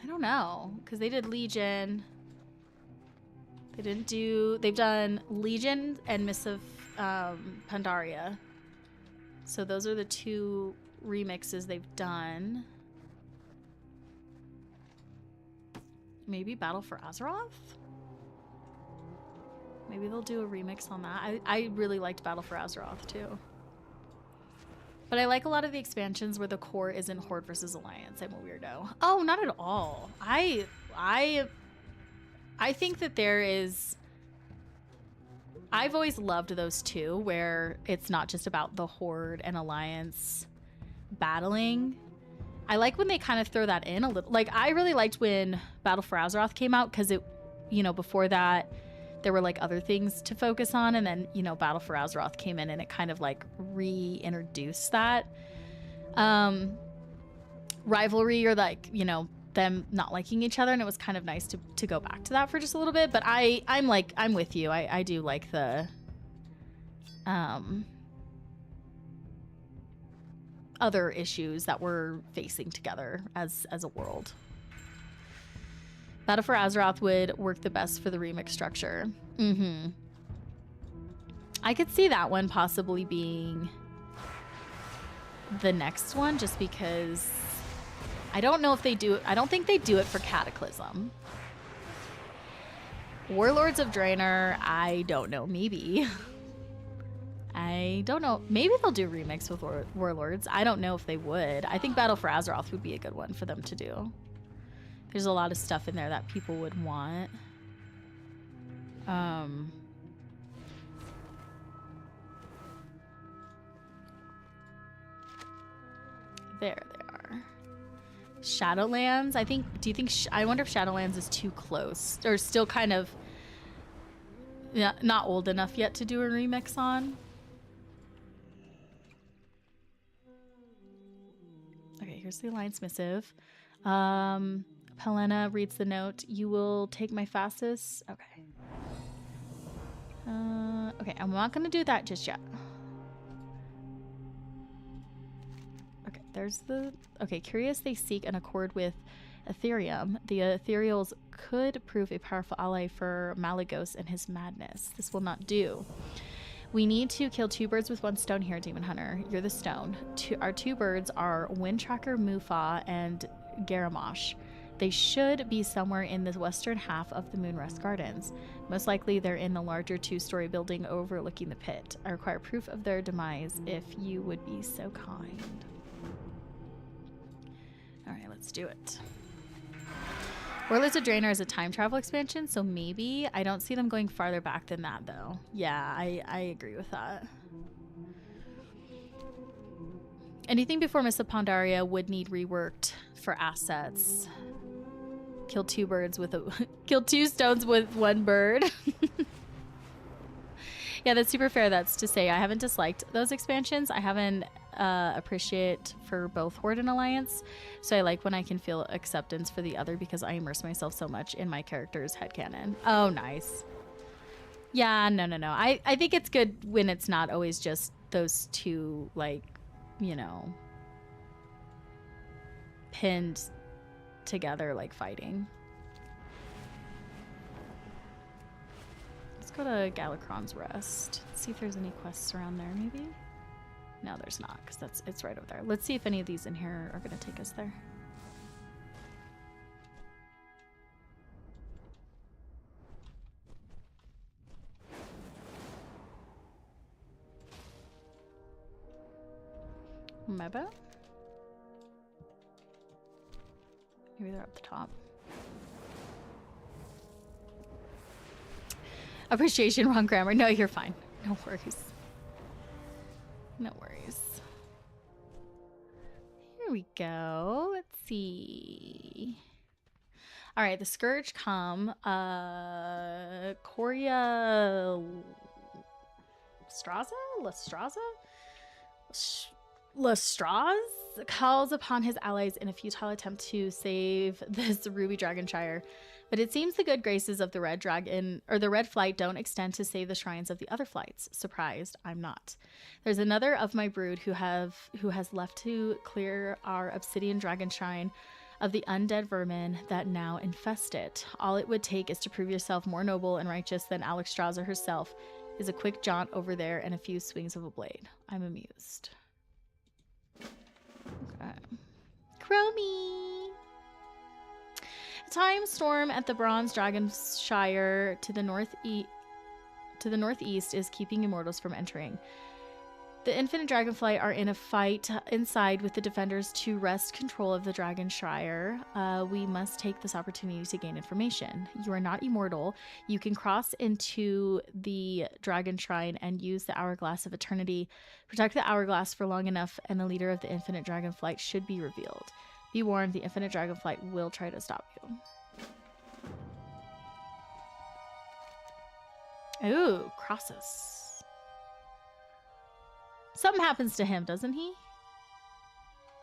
I don't know, because they did Legion. They didn't do... They've done Legion and Mists of Pandaria. So those are the two remixes they've done. Maybe Battle for Azeroth? Maybe they'll do a remix on that. I really liked Battle for Azeroth too. But I like a lot of the expansions where the core isn't Horde versus Alliance. I'm a weirdo. Oh, not at all. I think that there is... I've always loved those two where it's not just about the Horde and Alliance battling. I like when they kind of throw that in a little. Like, I really liked when Battle for Azeroth came out because it, you know, before that there were like other things to focus on, and then, you know, Battle for Azeroth came in and it kind of like reintroduced that rivalry, or like, you know, them not liking each other, and it was kind of nice to go back to that for just a little bit. But I'm with you. I do like the other issues that we're facing together as a world. Battle for Azeroth would work the best for the remix structure. I could see that one possibly being the next one, just because I don't know if they do it. I don't think they do it for Cataclysm. Warlords of Draenor, I don't know. Maybe. I don't know. Maybe they'll do a remix with Warlords. I don't know if they would. I think Battle for Azeroth would be a good one for them to do. There's a lot of stuff in there that people would want. There they are. Shadowlands, I think, do you think, I wonder if Shadowlands is too close or still kind of not old enough yet to do a remix on. Okay, here's the Alliance missive. Helena reads the note. You will take my fastest. Okay. Okay, I'm not going to do that just yet. Okay, there's the... Okay, curious they seek an accord with Ethereum. The Ethereals could prove a powerful ally for Malagos and his madness. This will not do. We need to kill two birds with one stone here, Demon Hunter. You're the stone. Our two birds are Windtracker Mufa and Garamash. They should be somewhere in the western half of the Moonrest Gardens. Most likely they're in the larger two-story building overlooking the pit. I require proof of their demise if you would be so kind. All right, let's do it. Warlords of Draenor is a time travel expansion, so maybe. I don't see them going farther back than that, though. Yeah, I agree with that. Anything before Mists of Pandaria would need reworked for assets. Kill two birds with a... Kill two stones with one bird. Yeah, that's super fair. That's to say I haven't disliked those expansions. I haven't appreciate for both Horde and Alliance. So I like when I can feel acceptance for the other because I immerse myself so much in my character's headcanon. Oh, nice. Yeah, no. I think it's good when it's not always just those two, like, you know, pinned together, like fighting. Let's go to Galakron's Rest. See if there's any quests around there, maybe? No, there's not, because it's right over there. Let's see if any of these in here are going to take us there. Meba? Maybe they're up the top. Appreciation, wrong grammar. No, you're fine. No worries. No worries. Here we go. Let's see. All right, the Scourge come. Coria Lestraze calls upon his allies in a futile attempt to save this Ruby Dragonshire, but it seems the good graces of the Red Dragon or the Red Flight don't extend to save the shrines of the other flights. Surprised, I'm not. There's another of my brood who has left to clear our Obsidian Dragon Shrine of the undead vermin that now infest it. All it would take is to prove yourself more noble and righteous than Alexstrasza herself. Is a quick jaunt over there and a few swings of a blade. I'm amused. Okay. Chromie! A time storm at the Bronze Dragonshire to the northeast is keeping immortals from entering. The Infinite Dragonflight are in a fight inside with the defenders to wrest control of the Dragonshire. We must take this opportunity to gain information. You are not immortal. You can cross into the Dragon Shrine and use the Hourglass of Eternity. Protect the Hourglass for long enough and the leader of the Infinite Dragonflight should be revealed. Be warned, the Infinite Dragonflight will try to stop you. Ooh, Crossus. Something happens to him, doesn't he?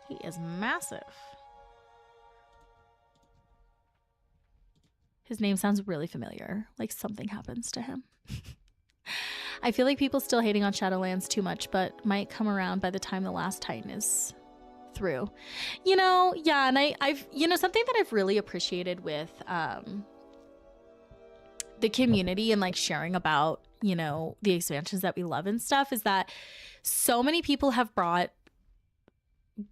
He is massive. His name sounds really familiar. Like something happens to him. I feel like people still hating on Shadowlands too much, but might come around by the time the last Titan is through. You know, yeah, and I've you know, something that I've really appreciated with the community and like sharing about, you know, the expansions that we love and stuff is that so many people have brought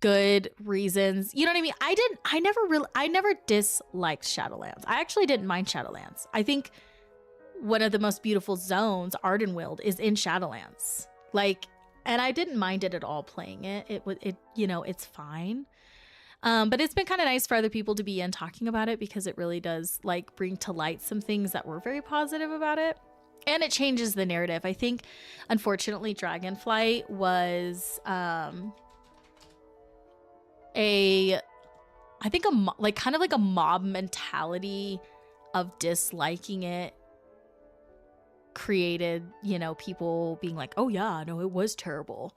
good reasons. You know what I mean? I never disliked Shadowlands. I actually didn't mind Shadowlands. I think one of the most beautiful zones, Ardenweald, is in Shadowlands. Like, and I didn't mind it at all playing it. It's fine. But it's been kind of nice for other people to be in talking about it, because it really does like bring to light some things that were very positive about it. And it changes the narrative. I think, unfortunately, Dragonflight was kind of like a mob mentality of disliking it created, people being like, oh yeah, no, it was terrible.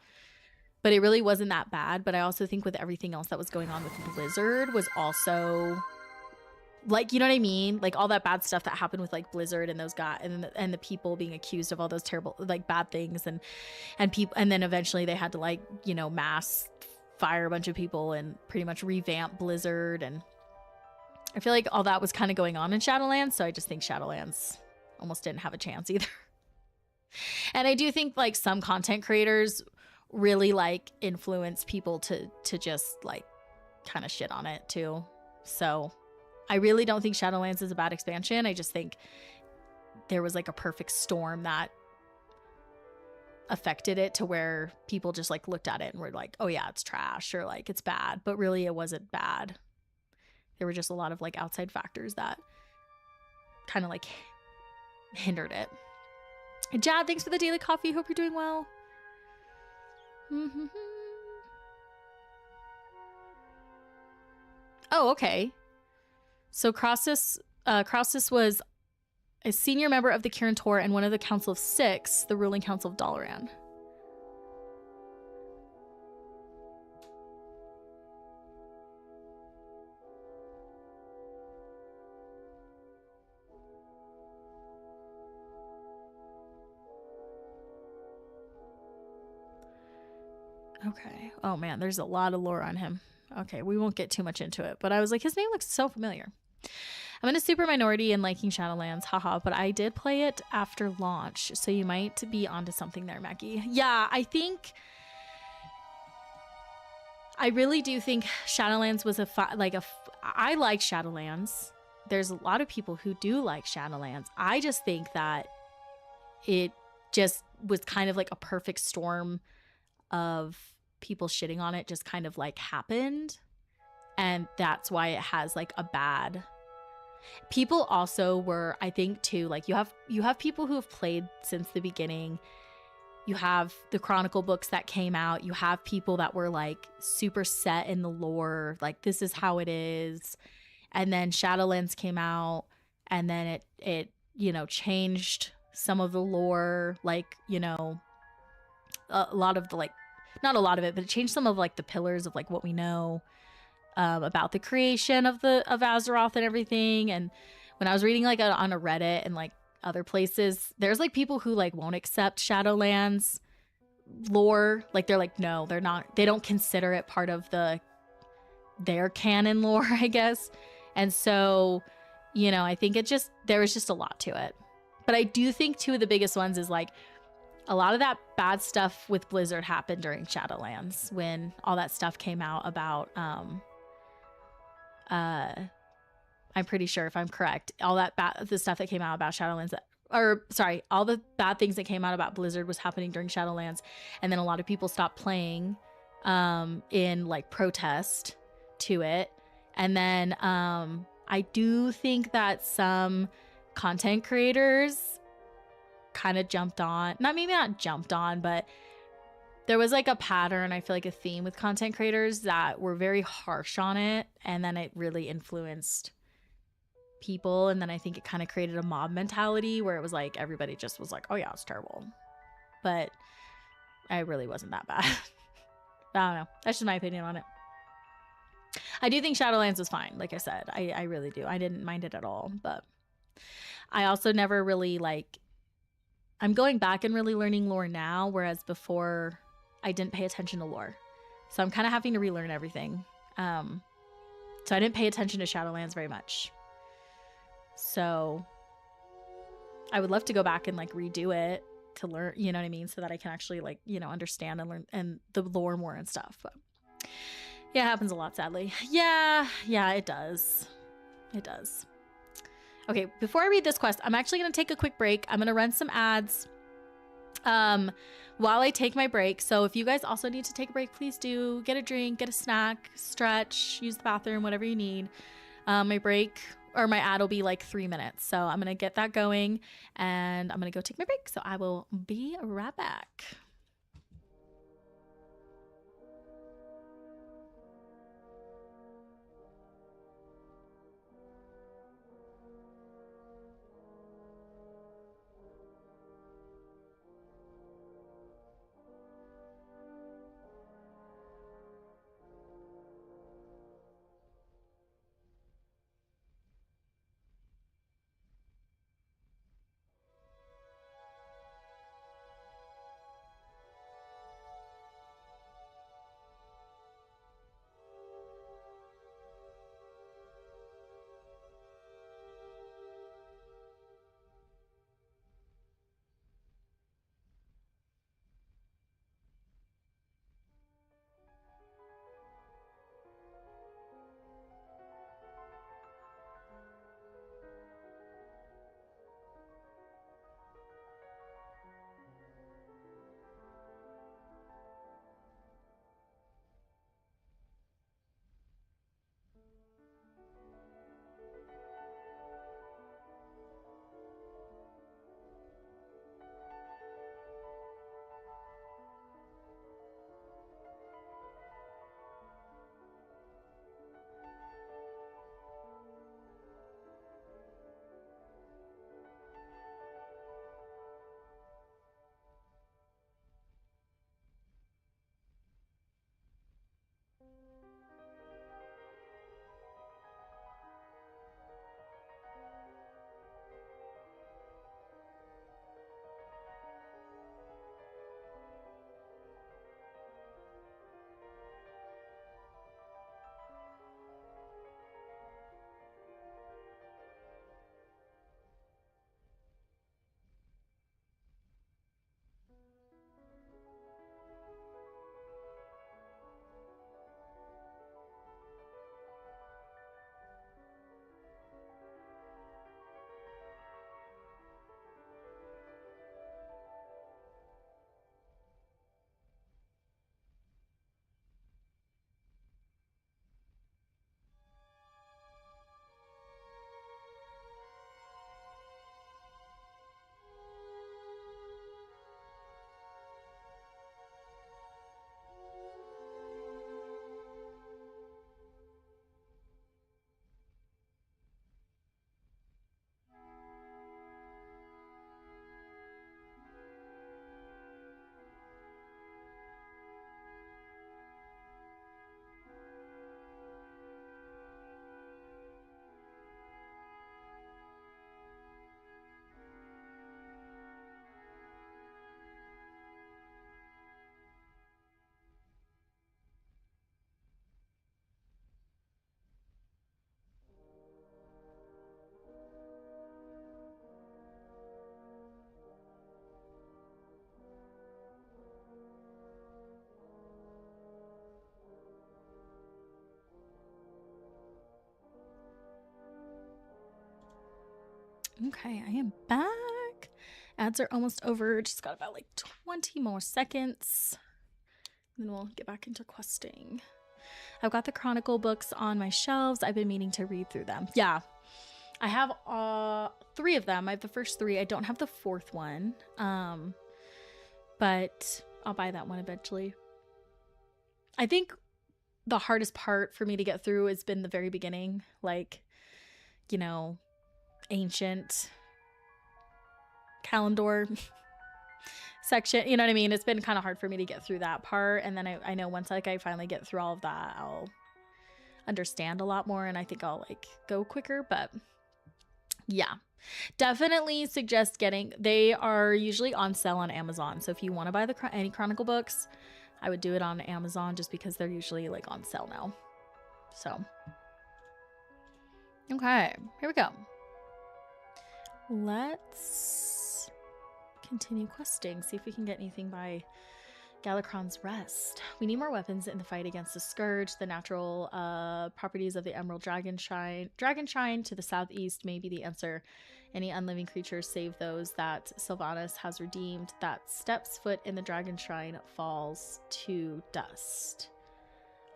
But it really wasn't that bad. But I also think with everything else that was going on with Blizzard was also like, you know what I mean? Like all that bad stuff that happened with like Blizzard and those guys and the people being accused of all those terrible, like bad things and people. And then eventually they had to like, mass fire a bunch of people and pretty much revamp Blizzard. And I feel like all that was kind of going on in Shadowlands. So I just think Shadowlands almost didn't have a chance either. And I do think like some content creators really like influence people to just like kind of shit on it too. So I really don't think Shadowlands is a bad expansion. I just think there was like a perfect storm that affected it to where people just like looked at it and were like, oh yeah, it's trash, or like it's bad. But really it wasn't bad. There were just a lot of like outside factors that kind of like hindered it. Jad, thanks for the daily coffee. Hope you're doing well. Oh, okay. So Crassus was a senior member of the Kirin Tor and one of the Council of Six, the ruling council of Dalaran. Okay. Oh man, there's a lot of lore on him. Okay, we won't get too much into it, but I was like, his name looks so familiar. I'm in a super minority in liking Shadowlands, haha, but I did play it after launch, so you might be onto something there, Maggie. Yeah, I really do think Shadowlands was I like Shadowlands. There's a lot of people who do like Shadowlands. I just think that it just was kind of like a perfect storm of people shitting on it just kind of like happened, and that's why it has like a bad. People also were, I think too, like you have people who have played since the beginning. You have the Chronicle books that came out. You have people that were like super set in the lore, like this is how it is. And then Shadowlands came out, and then it changed some of the lore, like, a lot of the like, not a lot of it, but it changed some of like the pillars of like what we know about the creation of Azeroth and everything. And when I was reading like on a Reddit and like other places, there's like people who like won't accept Shadowlands lore. Like they're like, no, they don't consider it part of their canon lore, I guess. And so, I think there was just a lot to it. But I do think two of the biggest ones is like a lot of that bad stuff with Blizzard happened during Shadowlands, when all that stuff came out about, I'm pretty sure if I'm correct, all that the stuff that came out about Shadowlands, all the bad things that came out about Blizzard was happening during Shadowlands. And then a lot of people stopped playing, in like protest to it. And then, I do think that some content creators kind of not jumped on, but there was like a pattern, I feel like a theme with content creators that were very harsh on it, and then it really influenced people. And then I think it kind of created a mob mentality where it was like everybody just was like, oh yeah, it's terrible. But I really wasn't that bad. I don't know, that's just my opinion on it. I do think Shadowlands was fine, like I said. I really do. I didn't mind it at all, but I also never really like, I'm going back and really learning lore now, whereas before I didn't pay attention to lore. So I'm kind of having to relearn everything. So I didn't pay attention to Shadowlands very much. So I would love to go back and like redo it to learn, you know what I mean? So that I can actually like, understand and learn and the lore more and stuff. But yeah, it happens a lot, sadly. Yeah, it does. It does. Okay, before I read this quest, I'm actually going to take a quick break. I'm going to run some ads while I take my break. So if you guys also need to take a break, please do. Get a drink, get a snack, stretch, use the bathroom, whatever you need. My break or my ad will be like 3 minutes. So I'm going to get that going and I'm going to go take my break. So I will be right back. Okay, I am back. Ads are almost over. Just got about like 20 more seconds. Then we'll get back into questing. I've got the Chronicle books on my shelves. I've been meaning to read through them. Yeah, I have 3 of them. I have the first 3. I don't have the 4th one, but I'll buy that one eventually. I think the hardest part for me to get through has been the very beginning, like, you know, ancient calendar section, you know what I mean? It's been kind of hard for me to get through that part, and then I know once like I finally get through all of that, I'll understand a lot more, and I think I'll like go quicker. But yeah, definitely suggest getting, they are usually on sale on Amazon, so if you want to buy any Chronicle books, I would do it on Amazon just because they're usually like on sale now. So okay, here we go. Let's continue questing, see if we can get anything by Galakron's Rest. We need more weapons in the fight against the Scourge. The natural properties of the Emerald Dragon Shrine to the southeast may be the answer. Any unliving creatures save those that Sylvanas has redeemed that steps foot in the Dragon Shrine falls to dust.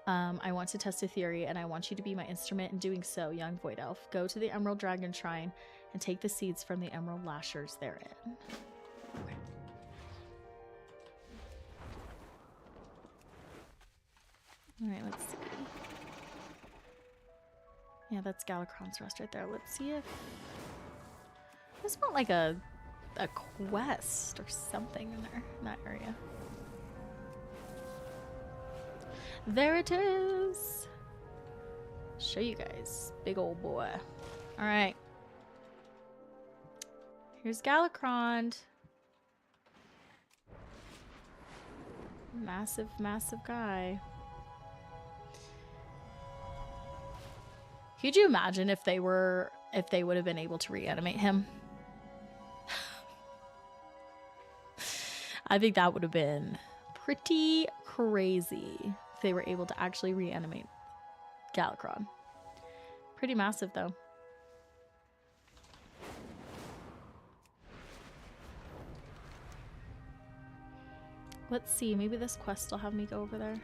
I want to test a theory, and I want you to be my instrument in doing so, young Void Elf. Go to the Emerald Dragon Shrine and take the seeds from the Emerald Lashers therein. Okay. Alright, let's see. Yeah, that's Galakron's Rest right there. Let's see if... I just want like a quest or something in there, in that area. There it is! Show you guys. Big old boy. Alright. Here's Galakron. Massive, massive guy. Could you imagine if they would have been able to reanimate him? I think that would have been pretty crazy if they were able to actually reanimate Galakron. Pretty massive though. Let's see, maybe this quest will have me go over there.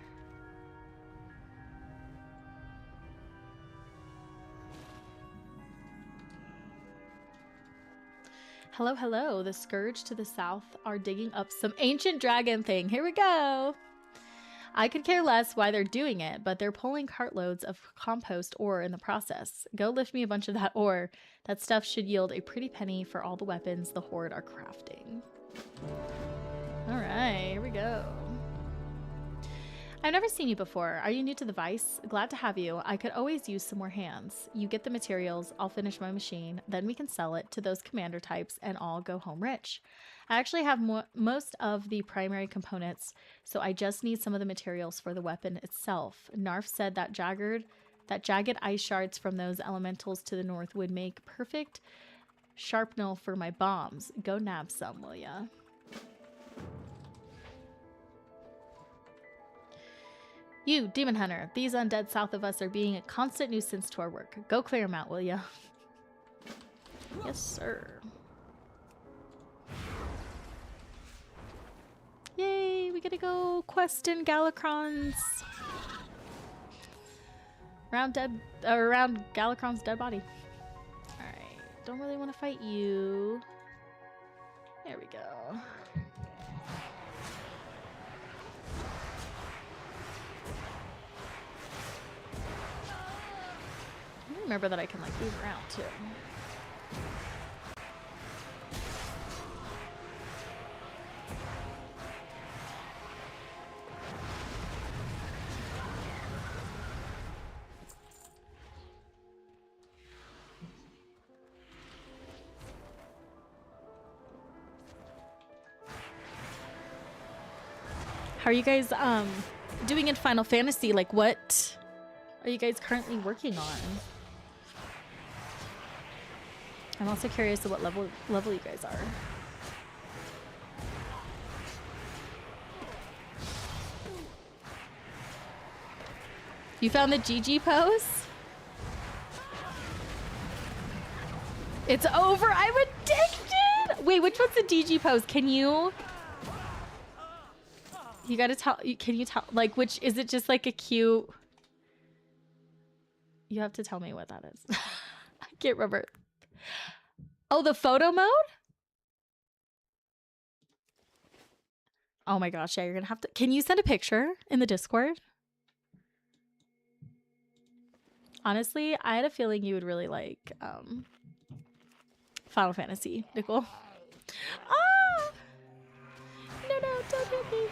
Hello, hello. The Scourge to the south are digging up some ancient dragon thing. Here we go. I could care less why they're doing it, but they're pulling cartloads of compost ore in the process. Go lift me a bunch of that ore. That stuff should yield a pretty penny for all the weapons the Horde are crafting. All right, here we go. I've never seen you before. Are you new to the Vice? Glad to have you. I could always use some more hands. You get the materials, I'll finish my machine, then we can sell it to those commander types and all go home rich. I actually have most of the primary components, so I just need some of the materials for the weapon itself. Narf said that jagged ice shards from those elementals to the north would make perfect sharpnel for my bombs. Go nab some, will ya? You, Demon Hunter, these undead south of us are being a constant nuisance to our work. Go clear them out, will ya? Yes, sir. Yay, we get to go quest in Galakron's... around Galakron's dead body. Alright, don't really want to fight you. There we go. Remember that I can like move around too. How are you guys doing in Final Fantasy? Like, what are you guys currently working on? I'm also curious to what level you guys are. You found the GG pose? It's over. I'm addicted. Wait, which one's the DG pose? Can you? You gotta tell. Can you tell? Like, which is it? Just like a cute. You have to tell me what that is. I can't remember. Oh, the photo mode? Oh my gosh, yeah, you're gonna have to... Can you send a picture in the Discord? Honestly, I had a feeling you would really like Final Fantasy, Nicole. Ah! No, don't hit me.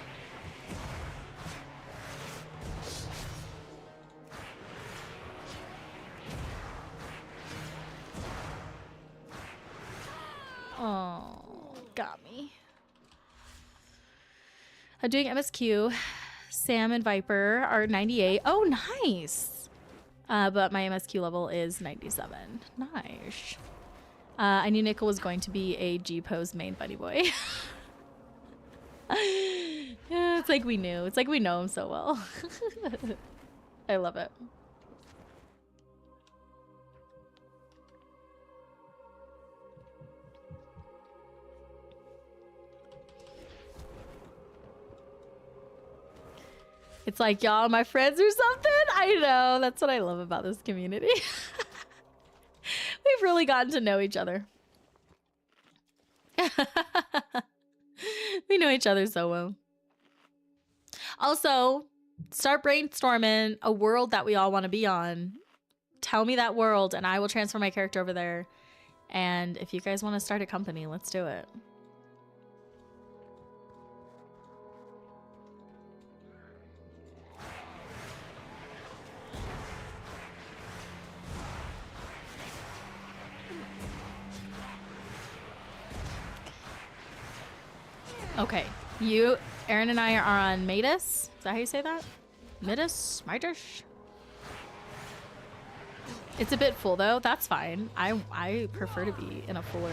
Oh, got me. I'm doing MSQ. Sam and Viper are 98. Oh, nice. But my MSQ level is 97. Nice. I knew Nickel was going to be a G-pose main bunny boy. Yeah, It's like we knew. It's like we know him so well. I love it. It's like, y'all my friends or something. I know. That's what I love about this community. We've really gotten to know each other. We know each other so well. Also, start brainstorming a world that we all want to be on. Tell me that world and I will transfer my character over there. And if you guys want to start a company, let's do it. Okay, Aaron and I are on Midas. Is that how you say that? Midas? It's a bit full though. That's fine. I prefer to be in a fuller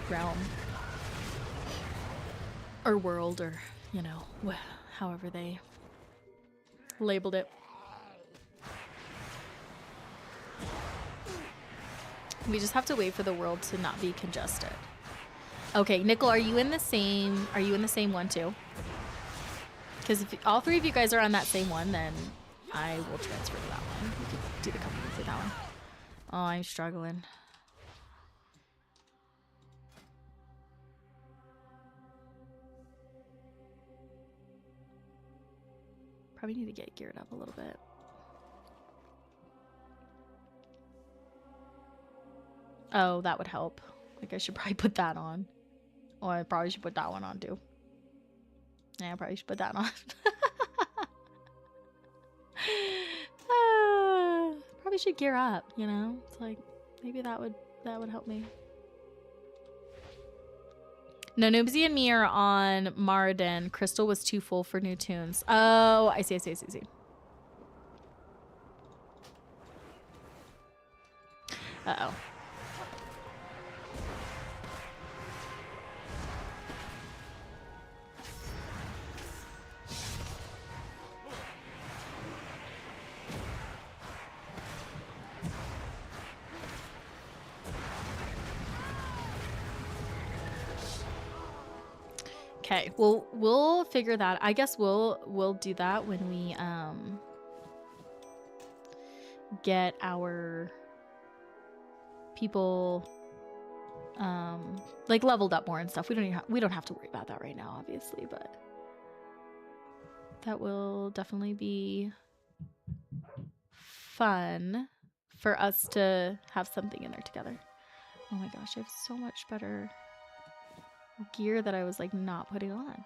realm. Or world, or, you know, however they labeled it. We just have to wait for the world to not be congested. Okay, Nickel, are you in the same one too? Because if all three of you guys are on that same one, then I will transfer to that one. We could do the company for that one. Oh, I'm struggling. Probably need to get geared up a little bit. Oh, that would help. Like I should probably put that on. Oh, I probably should put that one on too. Yeah, I probably should put that on. Probably should gear up, you know? It's like maybe that would help me. No, Noobsy and me are on Marden. Crystal was too full for new tunes. Oh, I see. Uh-oh. Okay, well, we'll figure that. I guess we'll do that when we get our people like leveled up more and stuff. We don't have to worry about that right now, obviously, but that will definitely be fun for us to have something in there together. Oh my gosh, I have so much better gear that I was like not putting on.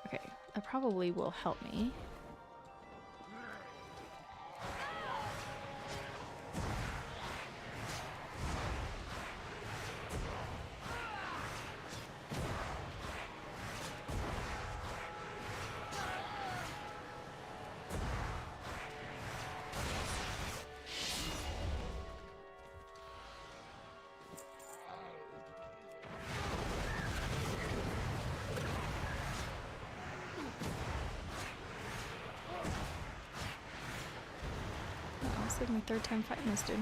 Okay, that probably will help me. It's like my third time fighting this dude.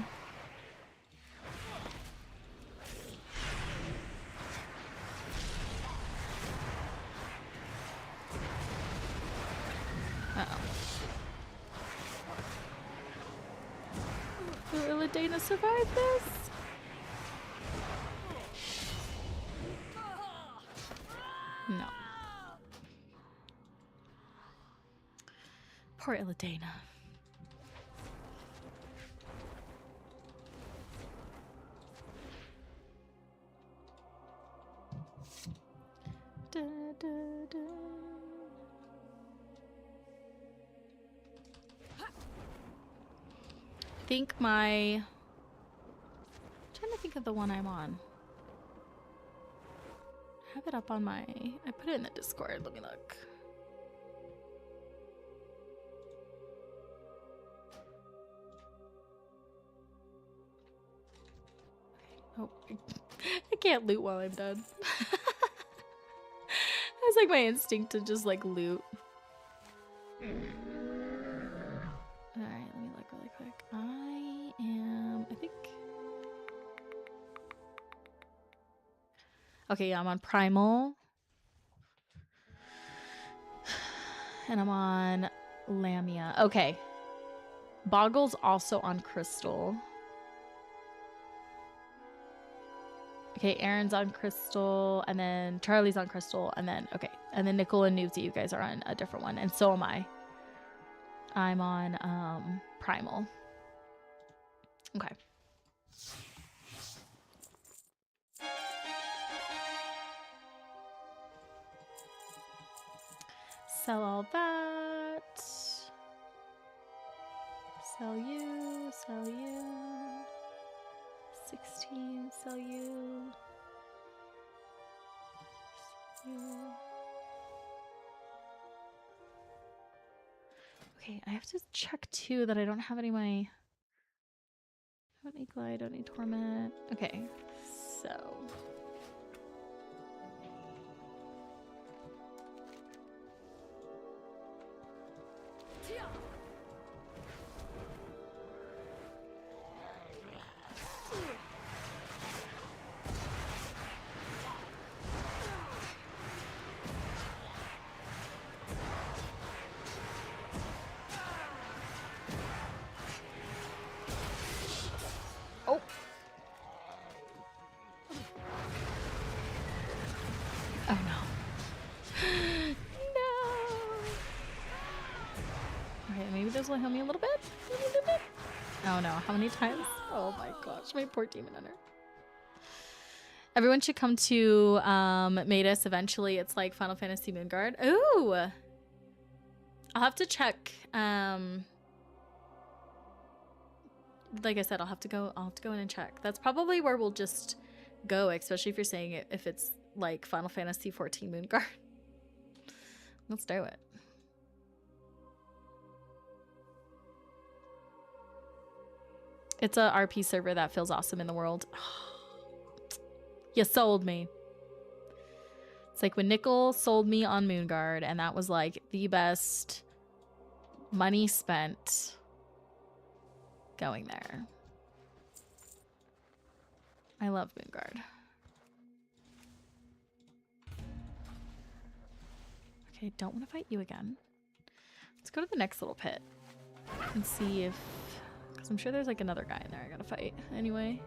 Uh-oh. Will Illidaina survive this? No. Poor Illidaina. Da, da, da. I think I'm trying to think of the one I'm on. I have it up on I put it in the Discord. Let me look. Oh, I I can't loot while I'm done. It's like my instinct to just like loot. Alright, let me look really quick. I think. Okay, yeah, I'm on Primal. And I'm on Lamia. Okay. Boggle's also on Crystal. Okay, Aaron's on Crystal, and then Charlie's on Crystal, and then, okay. And then Nicole and Newsy, you guys are on a different one, and so am I. I'm on Primal. Okay. Sell all that. Sell you, sell you. 16, sell you. Sell you. Okay, I have to check too that I don't have any of my... I don't need Glide, I don't need Torment. Okay, so... Oh! Oh no. No! Okay, maybe this will heal me a little bit? Oh no, how many times? Oh my gosh, my poor Demon Hunter. Everyone should come to Matus eventually. It's like Final Fantasy Moonguard. Ooh! I'll have to check. Like I said, I'll have to go in and check. That's probably where we'll just go, especially if you're saying it, if it's like Final Fantasy 14 Moonguard. Let's do it. It's a RP server that feels awesome in the world. You sold me. It's like when Nickel sold me on Moonguard, and that was like the best money spent going there. I love Moonguard. Okay, don't want to fight you again. Let's go to the next little pit and see if... Because I'm sure there's like another guy in there I gotta fight anyway.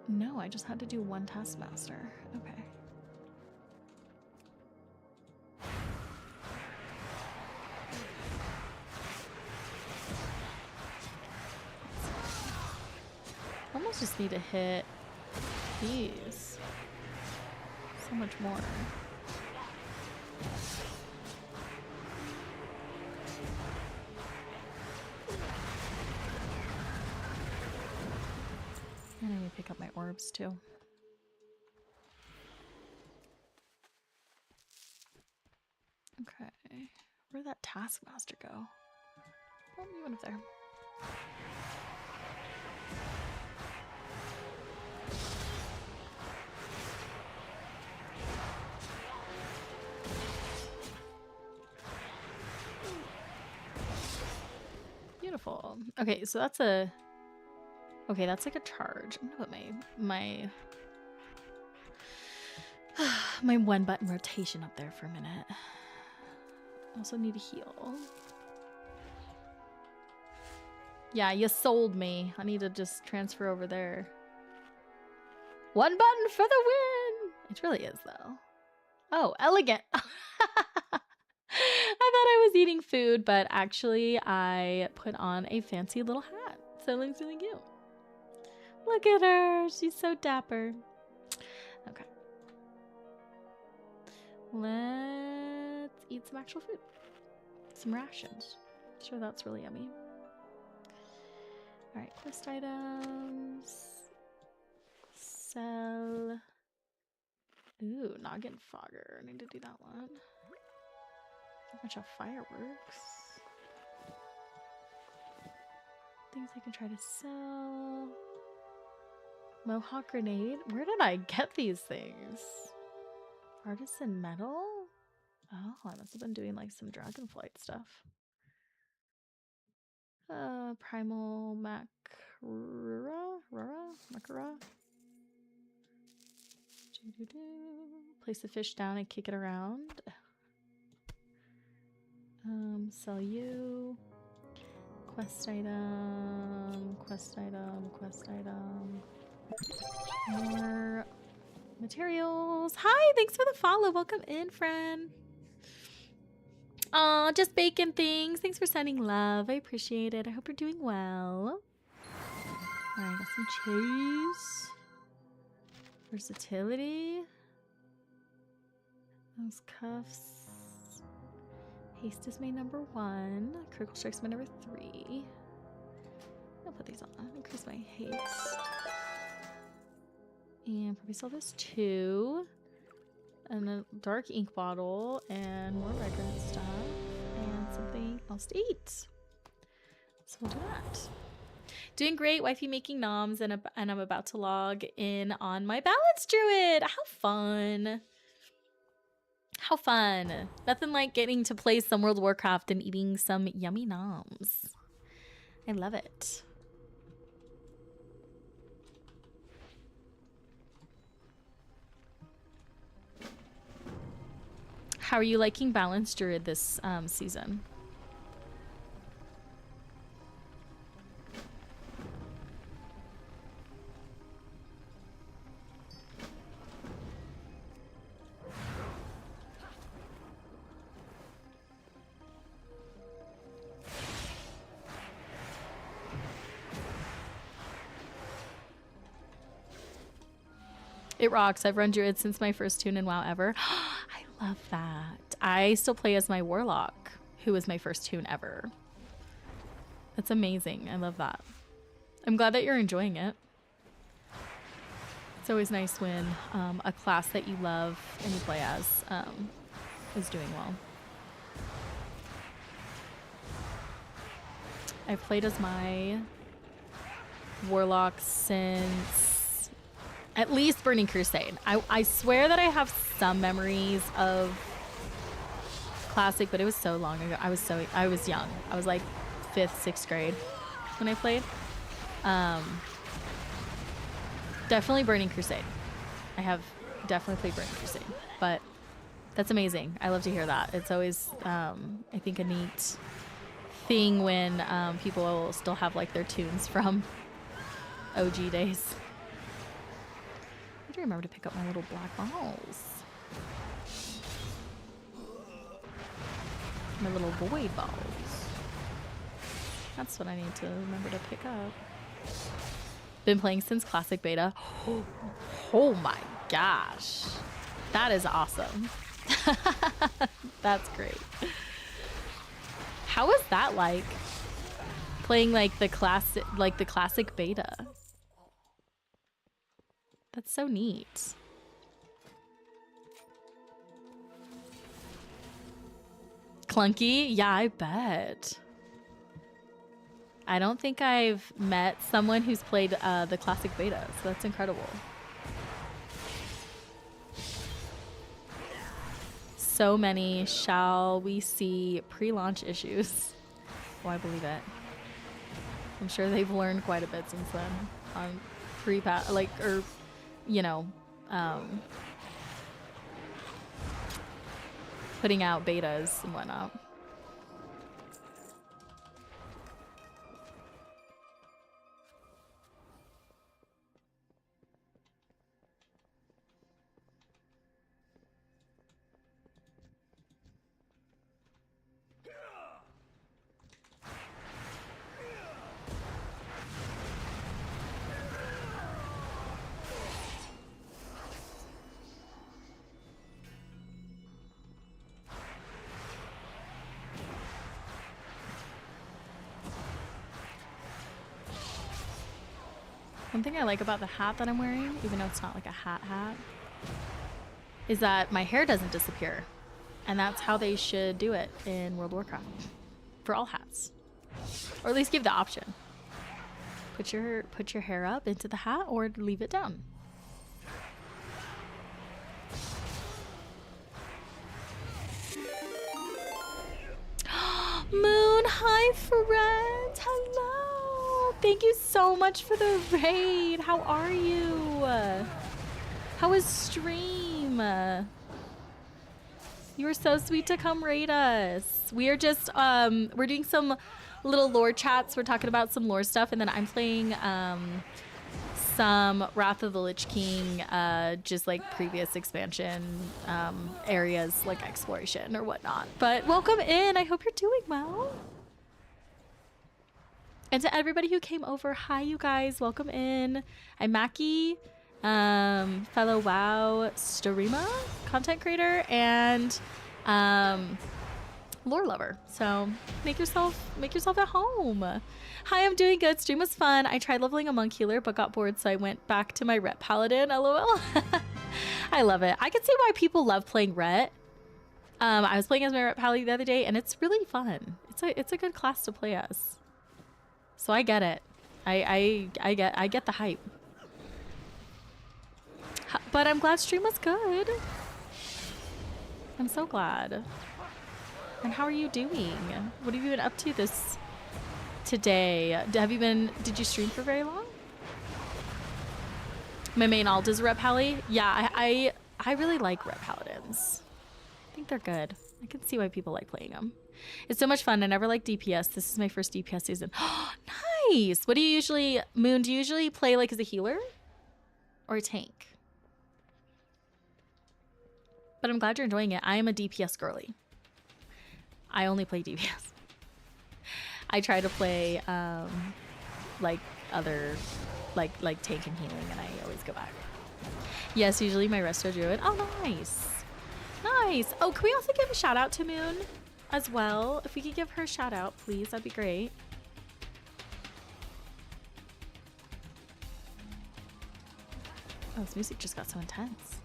No, I just had to do one Taskmaster. Okay. Almost just need to hit these. So much more. And then we pick up my orbs too. Okay. Where'd that Taskmaster go? Oh, you went up there. Beautiful. Okay, so that's a... Okay, that's like a charge. I'm gonna put my my one button rotation up there for a minute. Also need to heal. Yeah, you sold me. I need to just transfer over there. One button for the win! It really is though. Oh, elegant. I thought I was eating food, but actually I put on a fancy little hat. So it looks really cute. Look at her. She's so dapper. Okay. Let's eat some actual food. Some rations. Sure, that's really yummy. Alright, quest items. Sell. Ooh, Noggin Fogger. I need to do that one. A bunch of fireworks. Things I can try to sell. Mohawk grenade? Where did I get these things? Artisan metal? Oh, I must have been doing like some Dragonflight stuff. Primal Makara? Place the fish down and kick it around. Sell you. Quest item. More materials. Hi, thanks for the follow. Welcome in, friend. Aw, just baking things. Thanks for sending love. I appreciate it. I hope you're doing well. Alright, got some cheese. Versatility. Those cuffs. Haste is my number 1. Critical strike's my number 3. I'll put these on. Increase my haste. And probably sell this 2. And a dark ink bottle. And more record stuff. And something else to eat. So we'll do that. Doing great. Wifey making noms. And I'm about to log in on my balance druid. How fun. How fun. Nothing like getting to play some World of Warcraft and eating some yummy noms. I love it. How are you liking Balance Druid this season? It rocks. I've run Druid since my first tune in WoW ever. I love that. I still play as my Warlock, who was my first tune ever. That's amazing. I love that. I'm glad that you're enjoying it. It's always nice when a class that you love and you play as is doing well. I've played as my Warlock since at least Burning Crusade. I swear that I have some memories of Classic, but it was so long ago. I was young. I was like 5th, 6th grade when I played. Definitely Burning Crusade. I have definitely played Burning Crusade, but that's amazing. I love to hear that. It's always, I think, a neat thing when people still have like their tunes from OG days. I do remember to pick up my little black balls. My little void balls. That's what I need to remember to pick up. Been playing since Classic Beta. Oh my gosh. That is awesome. That's great. How was that like? Playing like the classic beta. That's so neat. Clunky? Yeah, I bet. I don't think I've met someone who's played the classic beta, so that's incredible. So many shall we see pre-launch issues. Oh, I believe it. I'm sure they've learned quite a bit since then on putting out betas and whatnot. One thing I like about the hat that I'm wearing, even though it's not like a hat, is that my hair doesn't disappear. And that's how they should do it in World of Warcraft. For all hats. Or at least give the option. Put your hair up into the hat or leave it down. Moon, hi friend. Hello. Thank you so much for the raid. How are you? How was stream? You were so sweet to come raid us. We are just we're doing some little lore chats. We're talking about some lore stuff, and then I'm playing some Wrath of the Lich King, just like previous expansion areas, like exploration or whatnot. But welcome in. I hope you're doing well. And to everybody who came over, hi you guys, welcome in. I'm Mackie, fellow WoW streamer, content creator, and lore lover. So make yourself at home. Hi, I'm doing good. Stream was fun. I tried leveling a monk healer but got bored, so I went back to my Ret Paladin. LOL. I love it. I can see why people love playing Ret. I was playing as my Ret Paladin the other day, and it's really fun. It's a good class to play as. So I get it. I get the hype. But I'm glad stream was good. I'm so glad. And how are you doing? What have you been up to today? Did you stream for very long? My main alt is Ret Pally. Yeah, I really like Ret Paladins. I think they're good. I can see why people like playing them. It's so much fun. I never liked DPS. This is my first DPS season. Nice. What do you usually, Moon, do you usually play like as a healer or a tank? But I'm glad you're enjoying it. I am a DPS girly. I only play DPS. I try to play like other like tank and healing, and I always go back. Yes, usually my resto druid. Oh, nice. Nice. Oh, can we also give a shout out to Moon as well? If we could give her a shout out, please, that'd be great. Oh, this music just got so intense.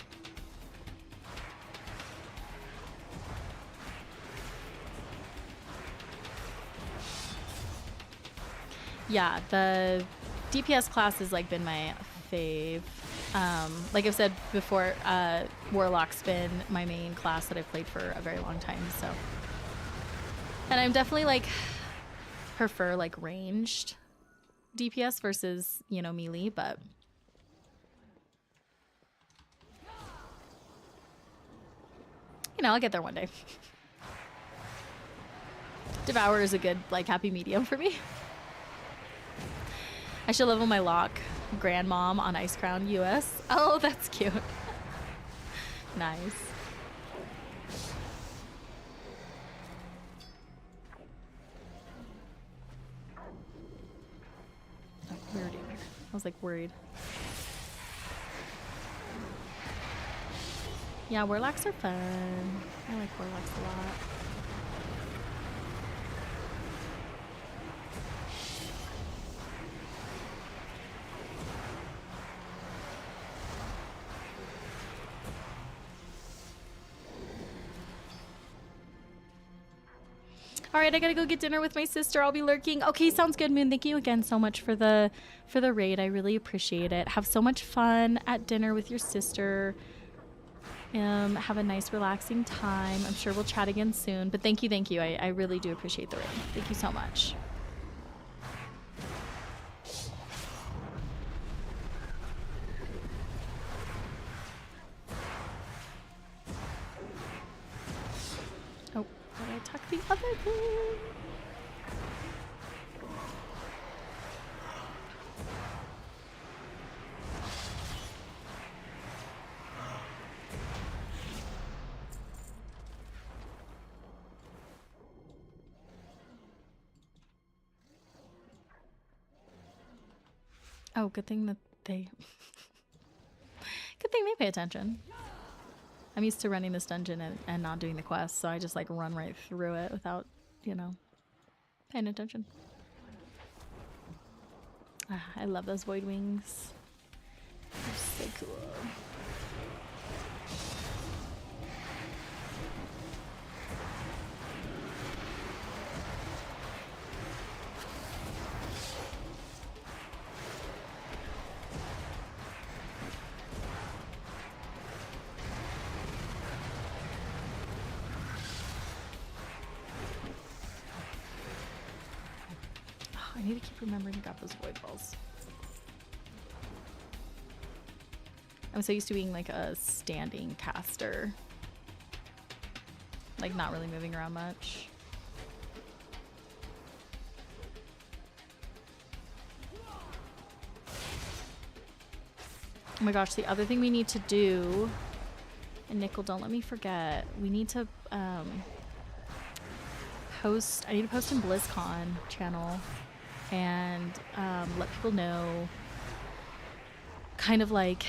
Yeah, the DPS class has like been my fave. Like I've said before, Warlock's been my main class that I've played for a very long time. So, and I'm definitely like prefer like ranged DPS versus, you know, melee, but you know, I'll get there one day. Devour is a good like happy medium for me. I should level my lock grandmom on Ice Crown US. Oh, that's cute. Nice. Oh, we already here. I was like worried. Yeah, warlocks are fun. I like warlocks a lot. All right, I gotta go get dinner with my sister. I'll be lurking. Okay, sounds good, Moon. Thank you again so much for the raid. I really appreciate it. Have so much fun at dinner with your sister. Have a nice, relaxing time. I'm sure we'll chat again soon. But thank you. I really do appreciate the raid. Thank you so much. Oh, did I tuck the other thing? Oh, good thing they pay attention. I'm used to running this dungeon and not doing the quest, so I just like run right through it without, you know, paying attention. I love those void wings. They're so cool. I need to keep remembering to grab those void balls. I'm so used to being like a standing caster. Like not really moving around much. Oh my gosh, the other thing we need to do, and Nickel, don't let me forget, we need to post, I need to post in BlizzCon channel and let people know kind of like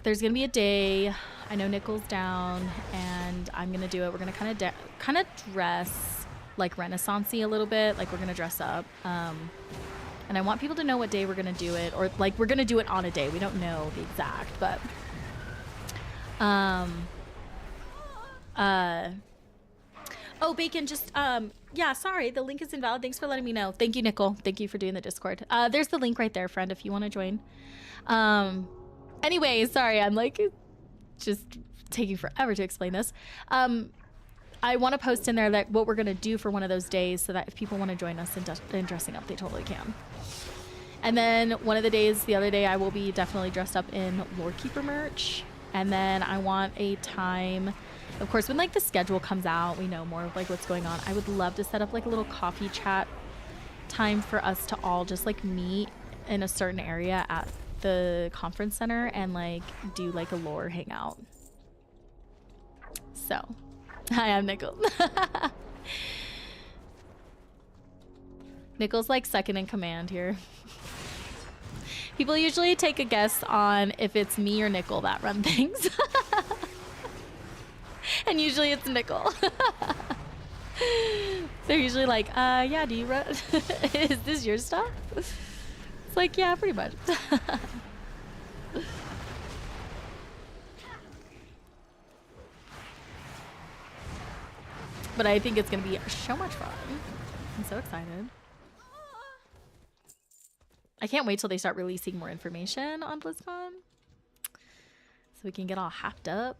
there's gonna be a day. I know Nickel's down and I'm gonna do it. We're gonna kind of dress like Renaissance-y a little bit, like we're gonna dress up. And I want people to know what day we're gonna do it, or like we're gonna do it on a day. We don't know the exact, but oh, Bacon, just yeah, sorry, the link is invalid. Thanks for letting me know. Thank you, Nickel. Thank you for doing the Discord. There's the link right there, friend, if you want to join. Anyway, sorry, I'm like just taking forever to explain this. I want to post in there that what we're gonna do for one of those days, so that if people want to join us in dressing up, they totally can. And then one of the days, the other day, I will be definitely dressed up in Lorekeeper merch. And then I want a time, of course, when like the schedule comes out, we know more of like what's going on. I would love to set up like a little coffee chat time for us to all just like meet in a certain area at the conference center and like do like a lore hangout. So, hi, I'm Nickel. Nickel's like second in command here. People usually take a guess on if it's me or Nickel that run things. And usually it's Nickel. They're usually like, yeah, do you run? Is this your stuff? It's like, yeah, pretty much. But I think it's going to be so much fun. I'm so excited. I can't wait till they start releasing more information on BlizzCon, so we can get all hyped up.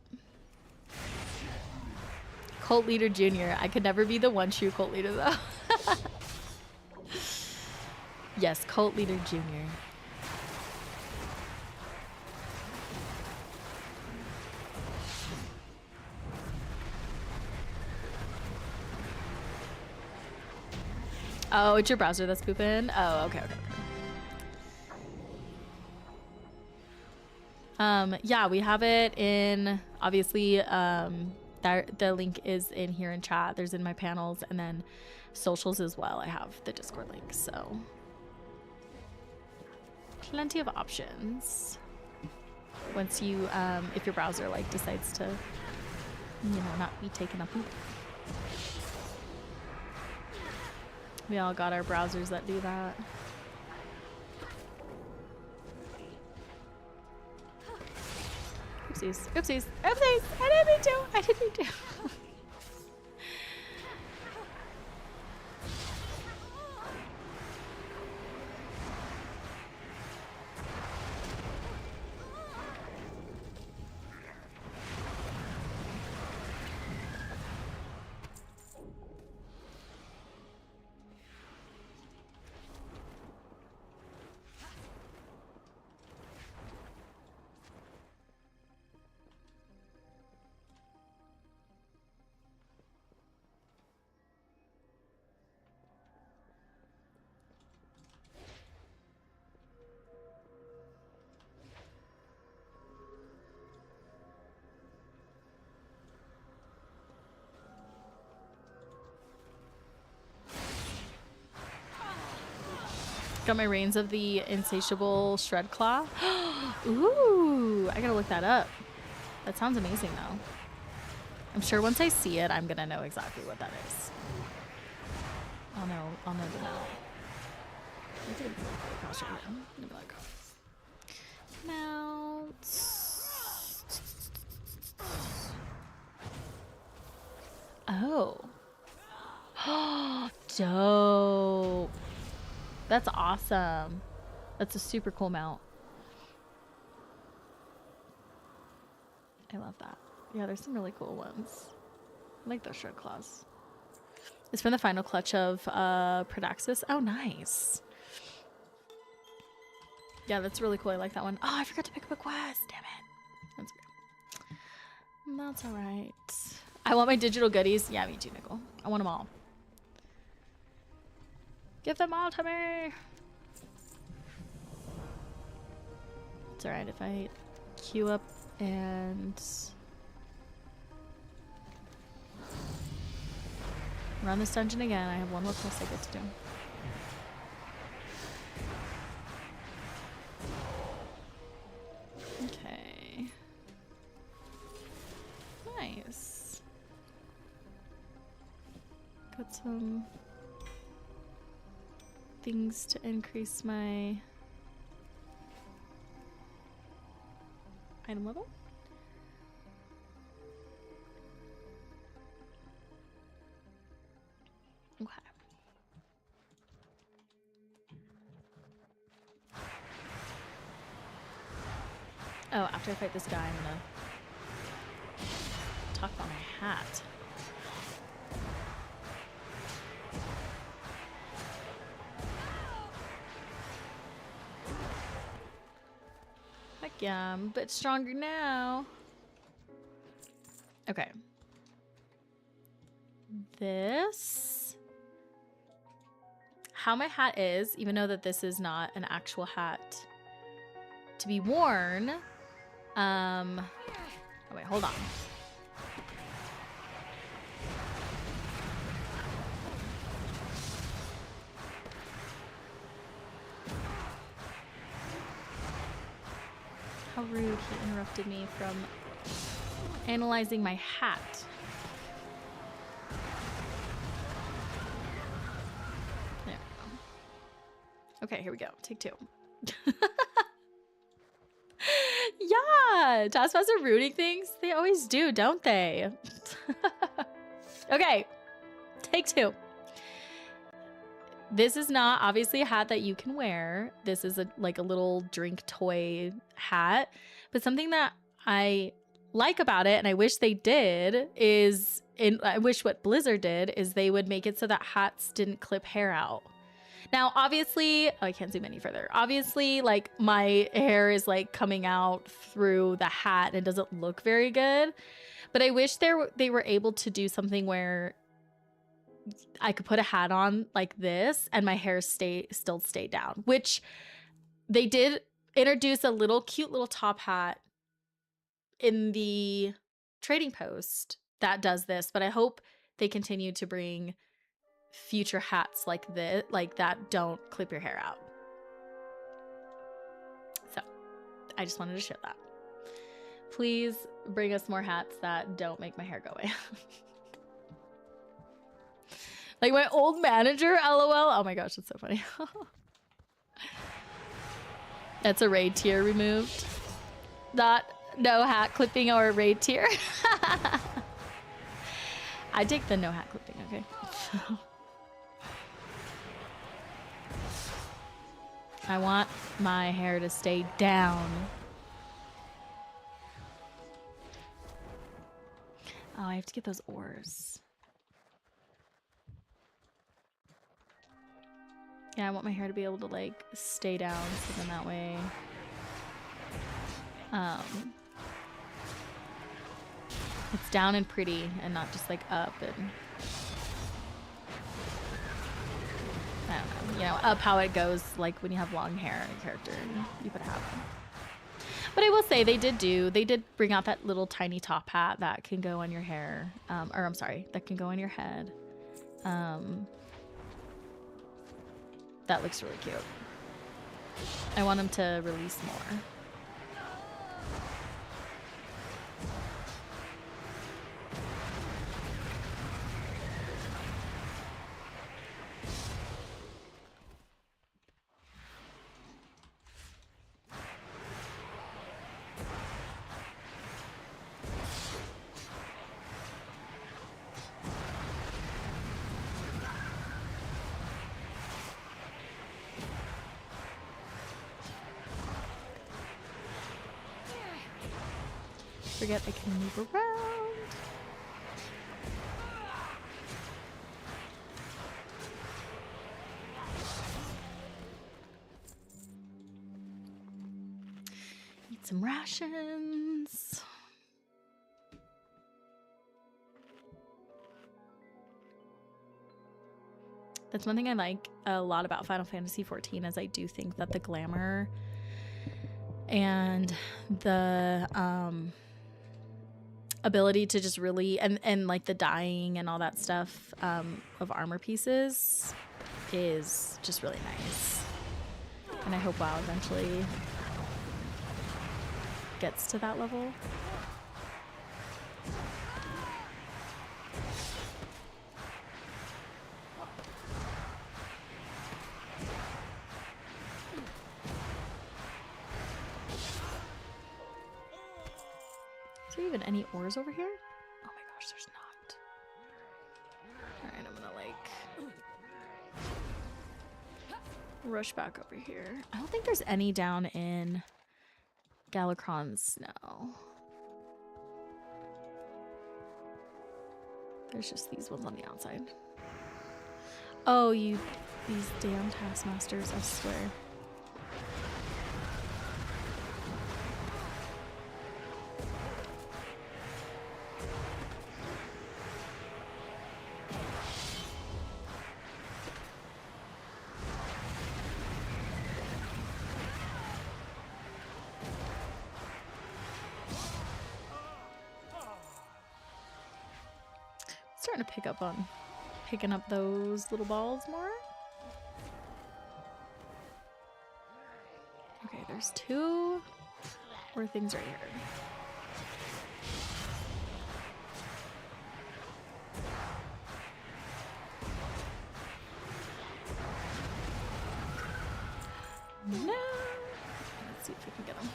Cult Leader Junior. I could never be the one true cult leader though. Yes, Cult Leader Junior. Oh, it's your browser that's pooping? Oh, okay. Yeah, we have it in, obviously, the link is in here in chat. There's in my panels, and then socials as well. I have the Discord link, so plenty of options. Once you, if your browser like decides to, you know, not be taken up. We all got our browsers that do that. Oopsies. Oopsies. Oopsies. I didn't mean to. I didn't mean to. Got my reins of the insatiable shred claw. Ooh, I gotta look that up. That sounds amazing though. I'm sure once I see it, I'm gonna know exactly what that is. I'll know the mount. Mounts. Oh. Dope. That's awesome. That's a super cool mount. I love that. Yeah, there's some really cool ones. I like those shred claws. It's from the final clutch of Predaxis. Oh, nice. Yeah, that's really cool. I like that one. Oh, I forgot to pick up a quest. Damn it. That's weird. That's all right. I want my digital goodies. Yeah, me too, Nicole. I want them all. Give them all to me. It's all right if I queue up and run this dungeon again. I have one more quest I get to do. Okay. Nice. Got some things to increase my item level. Okay. Oh, after I fight this guy, I'm gonna talk about my hat. Heck yeah, I'm a bit stronger now. Okay. This. How my hat is, even though that this is not an actual hat to be worn. Oh wait, hold on. How rude, he interrupted me from analyzing my hat. There we go. Okay, here we go. Take two. Yeah, Taskmaster ruining things. They always do, don't they? Okay, take two. This is not obviously a hat that you can wear. This is like a little drink toy hat. But something that I like about it, and I wish they did, is, I wish what Blizzard did, is they would make it so that hats didn't clip hair out. Now, obviously, oh, I can't zoom any further. Obviously, like, my hair is like coming out through the hat and it doesn't look very good. But I wish they were able to do something where I could put a hat on like this and my hair still stay down, which they did introduce a little cute little top hat in the trading post that does this, but I hope they continue to bring future hats like this, like that don't clip your hair out. So I just wanted to share that. Please bring us more hats that don't make my hair go away. Like my old manager, LOL. Oh my gosh, that's so funny. That's a raid tier removed. Not no hat clipping or a raid tier. I take the no hat clipping, okay? I want my hair to stay down. Oh, I have to get those ores. Yeah, I want my hair to be able to like stay down, so then that way it's down and pretty and not just like up and I don't know, you know, up how it goes like when you have long hair in a character and you put a hat on. But I will say they did bring out that little tiny top hat that can go on your hair, or I'm sorry, that can go on your head. That looks really cute. I want them to release more. Forget I can move around. Get some rations. That's one thing I like a lot about Final Fantasy XIV is I do think that the glamour and the ability to just really and like the dyeing and all that stuff of armor pieces is just really nice. And I hope WoW eventually gets to that level. Is there even any ores over here? Oh my gosh, there's not. Alright, I'm gonna like rush back over here. I don't think there's any down in Galakron Snow. There's just these ones on the outside. Oh, these damn taskmasters, I swear. Starting to pick up on picking up those little balls more. Okay, there's 2 more things right here. No. Let's see if we can get them.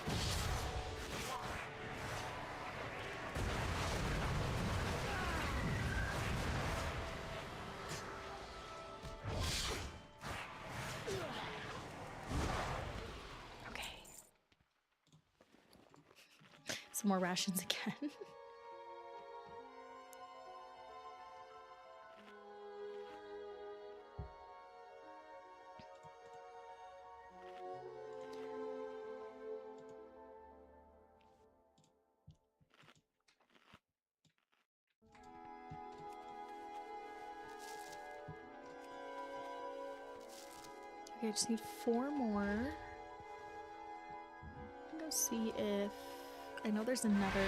Some more rations again. Okay, I just need 4 more. Go see if I know there's another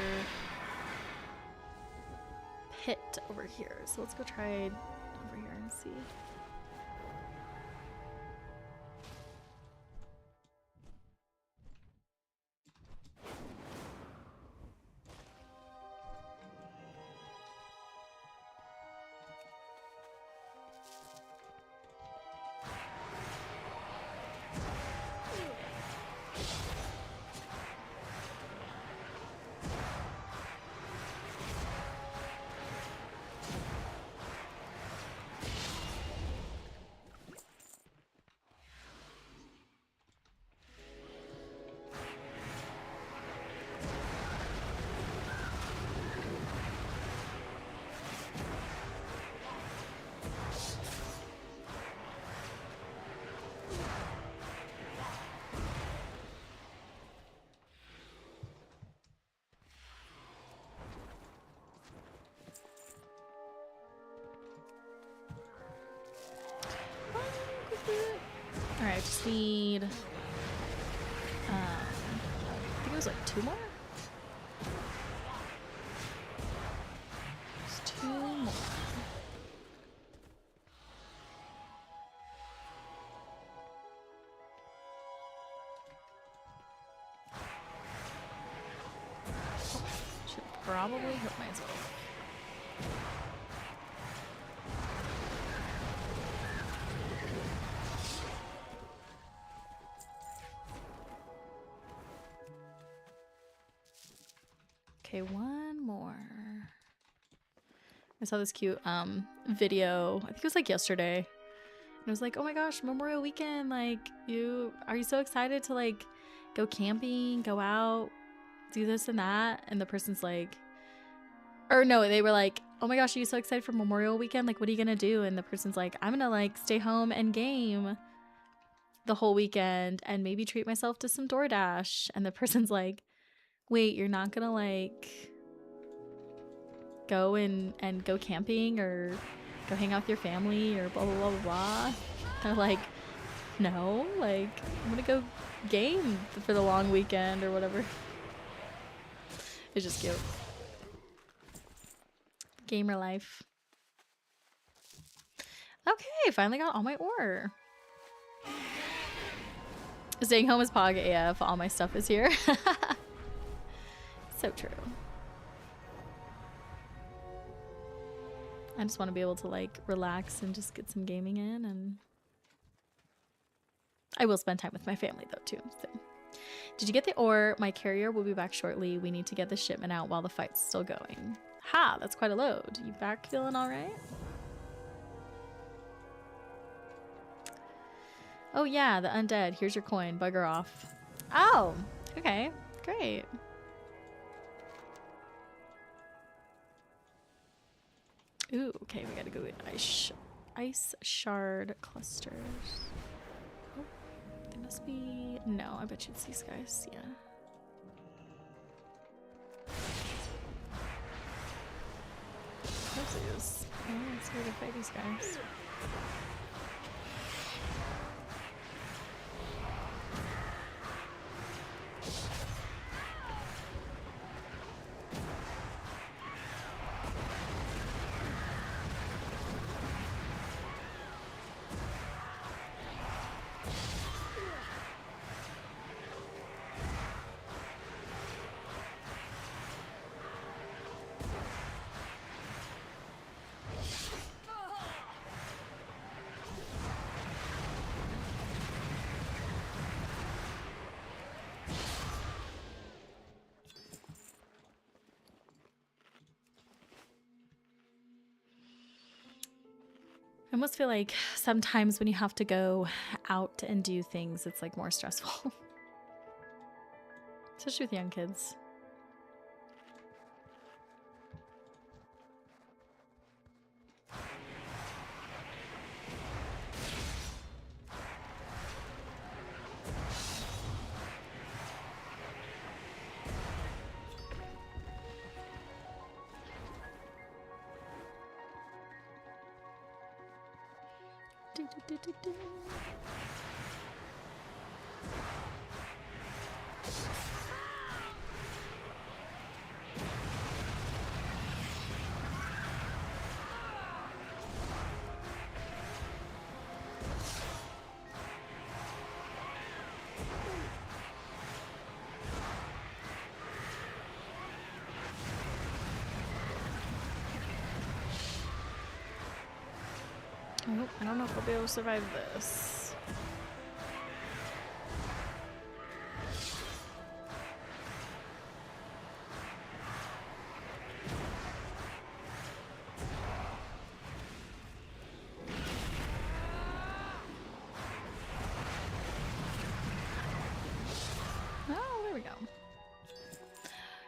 pit over here, so let's go try over here and see. Alright, I just need, I think it was like 2 more? Just 2 more. Should probably hurt myself. Okay, 1 more. I saw this cute video, I think it was like yesterday. And it was like, oh my gosh, Memorial Weekend, like are you so excited to like go camping, go out, do this and that? And the person's like, or no, they were like, oh my gosh, are you so excited for Memorial Weekend? Like, what are you gonna do? And the person's like, I'm gonna like stay home and game the whole weekend and maybe treat myself to some DoorDash. And the person's like, Wait, you're not gonna like go and go camping or go hang out with your family or blah blah blah blah blah? They're like, no, like I'm gonna go game for the long weekend or whatever. It's just cute. Gamer life. Okay, finally got all my ore. Staying home is Pog AF. All my stuff is here. So true. I just want to be able to like relax and just get some gaming in, and I will spend time with my family though too. So. Did you get the ore? My carrier will be back shortly. We need to get the shipment out while the fight's still going. Ha, that's quite a load. You back feeling all right? Oh yeah, the undead. Here's your coin. Bugger off. Oh, okay, great. Ooh, okay, we gotta go with ice shard clusters. Oh, they must be. No, I bet you it's these guys. Yeah. What's these? Oh, let's go to fight these guys. I almost feel like sometimes when you have to go out and do things, it's like more stressful. Especially with young kids. Oh, I don't know if I'll be able to survive this. Oh, there we go.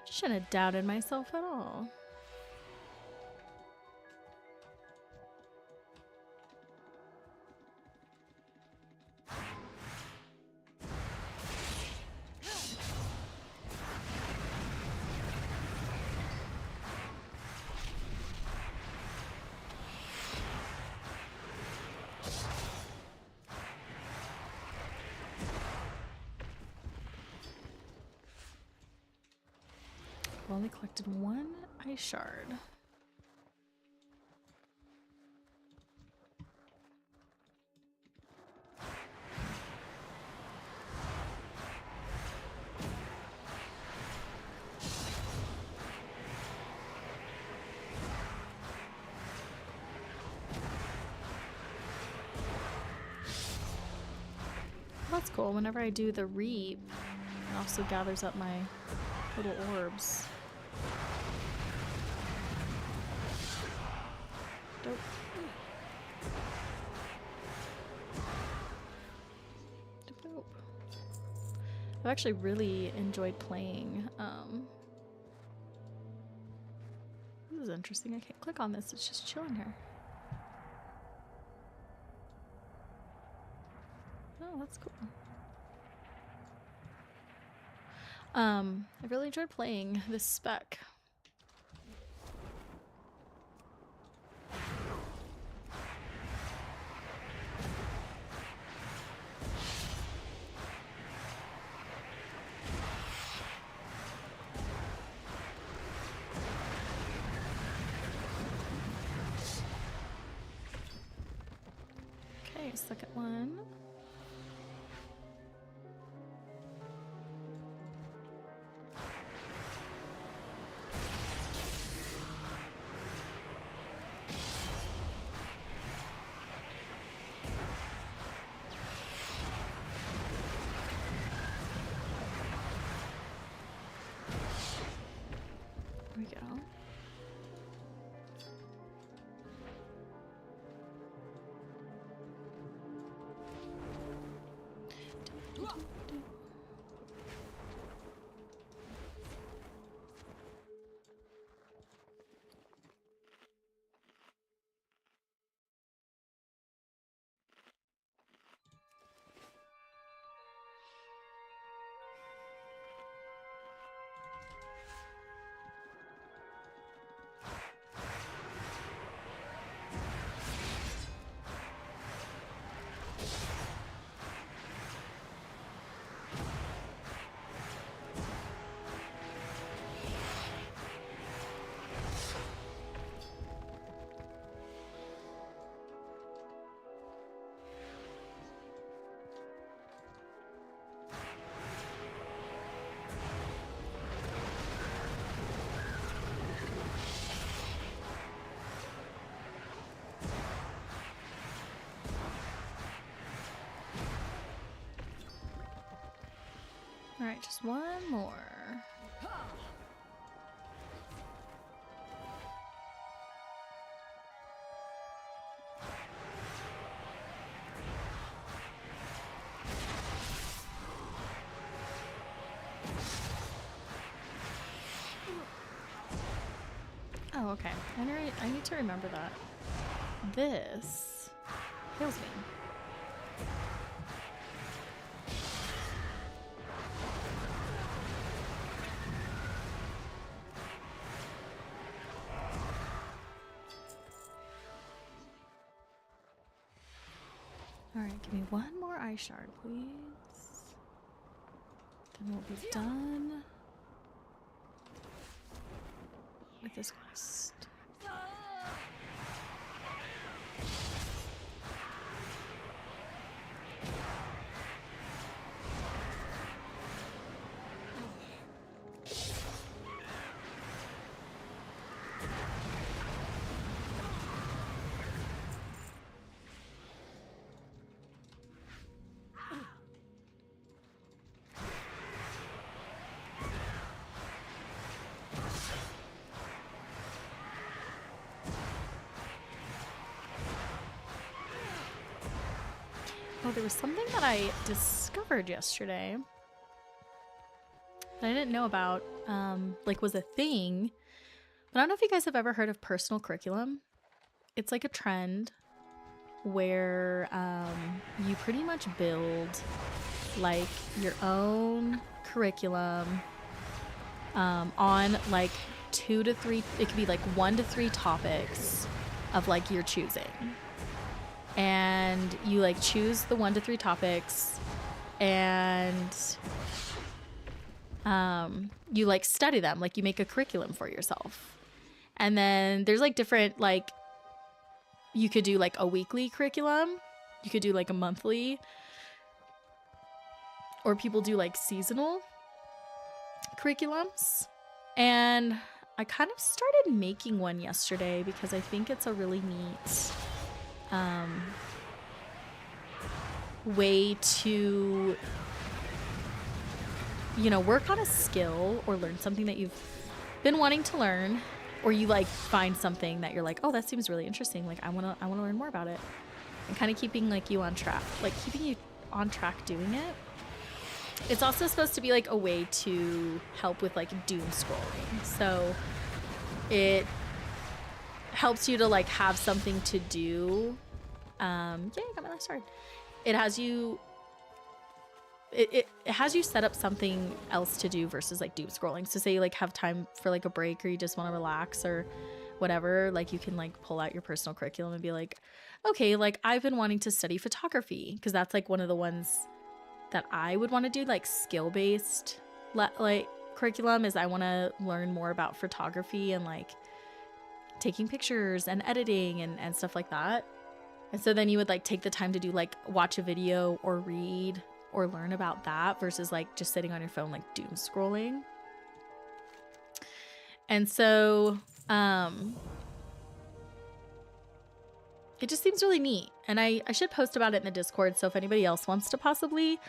Shouldn't have doubted myself at all. I've only collected one ice shard. That's cool. Whenever I do the reap, it also gathers up my little orbs. Dope. Dope. I've actually really enjoyed playing. This is interesting. I can't click on this. It's just chilling here. Oh, that's cool. I really enjoyed playing this spec. Okay, second one. There we go. All right, just one more. Oh, okay. I need to remember that. This heals me. All right, give me one more eye shard, please. Then we'll be done with this quest. Oh, there was something that I discovered yesterday that I didn't know about, like was a thing. But I don't know if you guys have ever heard of personal curriculum. It's like a trend where you pretty much build like your own curriculum on like 2 to 3, it could be like 1 to 3 topics of like your choosing. And you like choose the 1 to 3 topics and you like study them, like you make a curriculum for yourself. And then there's like different, like you could do like a weekly curriculum, you could do like a monthly, or people do like seasonal curriculums. And I kind of started making one yesterday because I think it's a really neat way to, you know, work on a skill or learn something that you've been wanting to learn, or you like find something that you're like, oh, that seems really interesting, like I want to learn more about it, and kind of keeping like you on track, like keeping you on track doing it. It's also supposed to be like a way to help with like doom scrolling, so it helps you to like have something to do. Yeah, I got my last card. It has you it has you set up something else to do versus like doom scrolling. So say you like have time for like a break or you just want to relax or whatever, like you can like pull out your personal curriculum and be like, okay, like I've been wanting to study photography, because that's like one of the ones that I would want to do, like skill-based like curriculum, is I want to learn more about photography and like taking pictures and editing and stuff like that. And so then you would like take the time to do like watch a video or read or learn about that versus like just sitting on your phone like doom scrolling. And so it just seems really neat. And I should post about it in the Discord, so if anybody else wants to possibly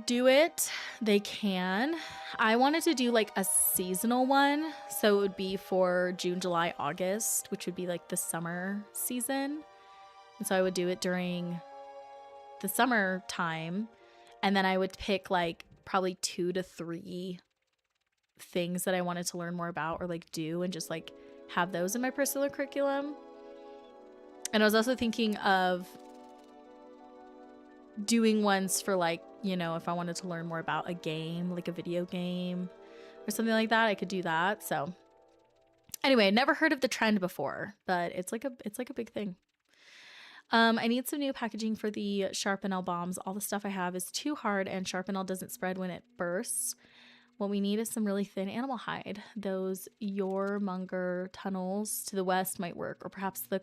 do it, they can. I wanted to do like a seasonal one, so it would be for June, July, August, which would be like the summer season. And so I would do it during the summer time, and then I would pick like probably 2 to 3 things that I wanted to learn more about or like do, and just like have those in my personal curriculum. And I was also thinking of doing ones for like, you know, if I wanted to learn more about a game, like a video game or something like that, I could do that. So anyway, never heard of the trend before, but it's like a big thing. I need some new packaging for the Sharpenel bombs. All the stuff I have is too hard and Sharpenel doesn't spread when it bursts. What we need is some really thin animal hide. Those Yormunger tunnels to the west might work, or perhaps the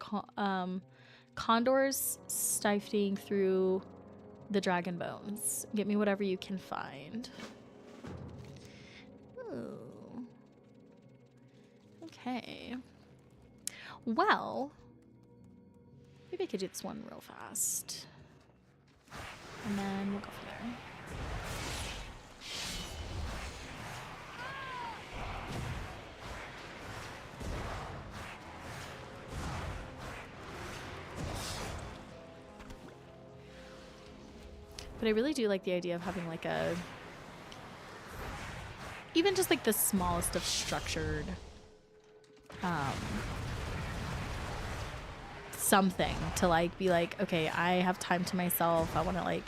condors stifling through the dragon bones. Get me whatever you can find. Ooh. Okay. Well, maybe I could do this one real fast. And then we'll go from there. But I really do like the idea of having like a, even just like the smallest of structured something to like be like, okay, I have time to myself, I want to like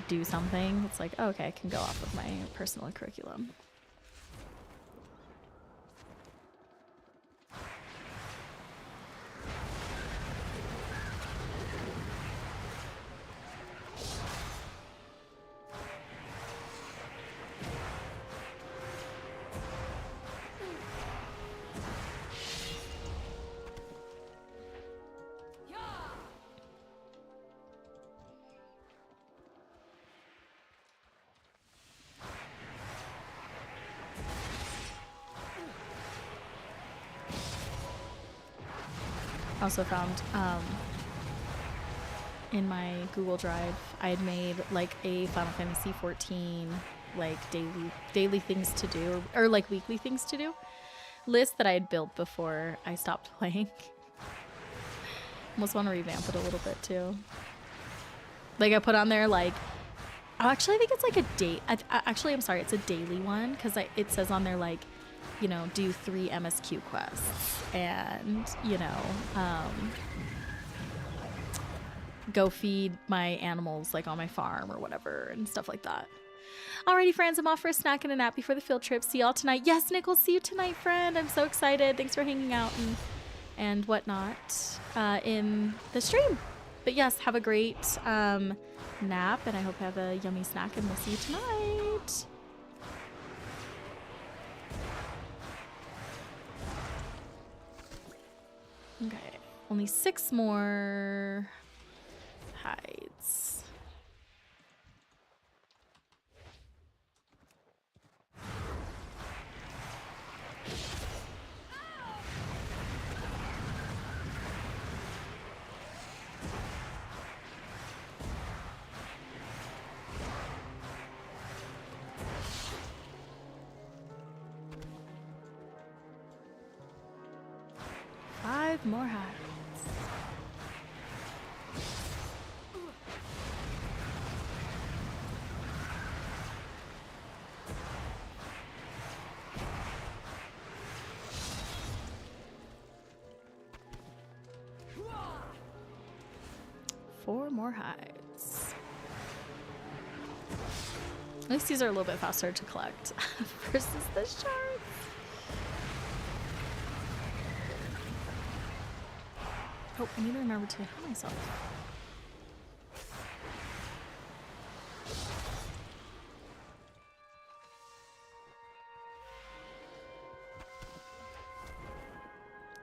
do something. It's like, oh, okay, I can go off of my personal curriculum. Also found in my Google Drive, I had made like a Final Fantasy 14 like daily things to do, or like weekly things to do list that I had built before I stopped playing. Almost want to revamp it a little bit too. Like I put on there like, oh, actually I think it's like a date. Actually, I'm sorry, it's a daily one, because it says on there like, you know, do 3 MSQ quests and, you know, go feed my animals like on my farm or whatever and stuff like that. Alrighty, friends, I'm off for a snack and a nap before the field trip. See y'all tonight. Yes, Nick, we'll see you tonight, friend. I'm so excited. Thanks for hanging out and whatnot in the stream. But yes, have a great nap, and I hope you have a yummy snack, and we'll see you tonight. Okay, only 6 more hides. Five more hides. Four more hides. At least these are a little bit faster to collect versus the shards. Oh, I need to remember to heal myself.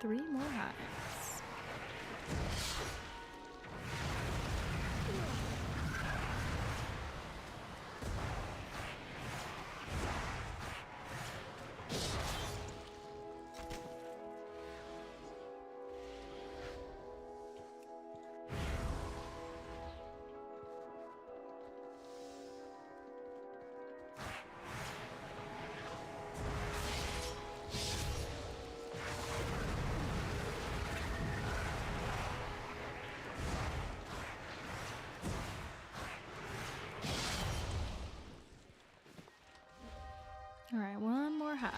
Three more hives. All right, one more hide.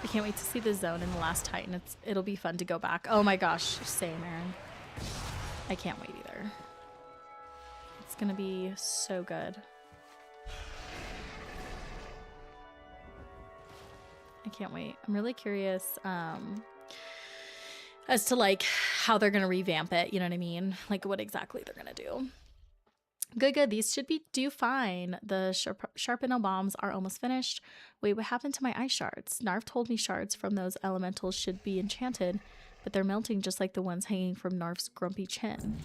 I can't wait to see the zone in the last Titan. It'll be fun to go back. Oh my gosh, same, Aaron. I can't wait either. It's gonna be so good. I can't wait. I'm really curious as to like how they're gonna revamp it, you know what I mean? Like what exactly they're gonna do. Good. These should do fine. The sharpen bombs are almost finished. Wait, what happened to my ice shards? Narv told me shards from those elementals should be enchanted, but they're melting just like the ones hanging from Narv's grumpy chin.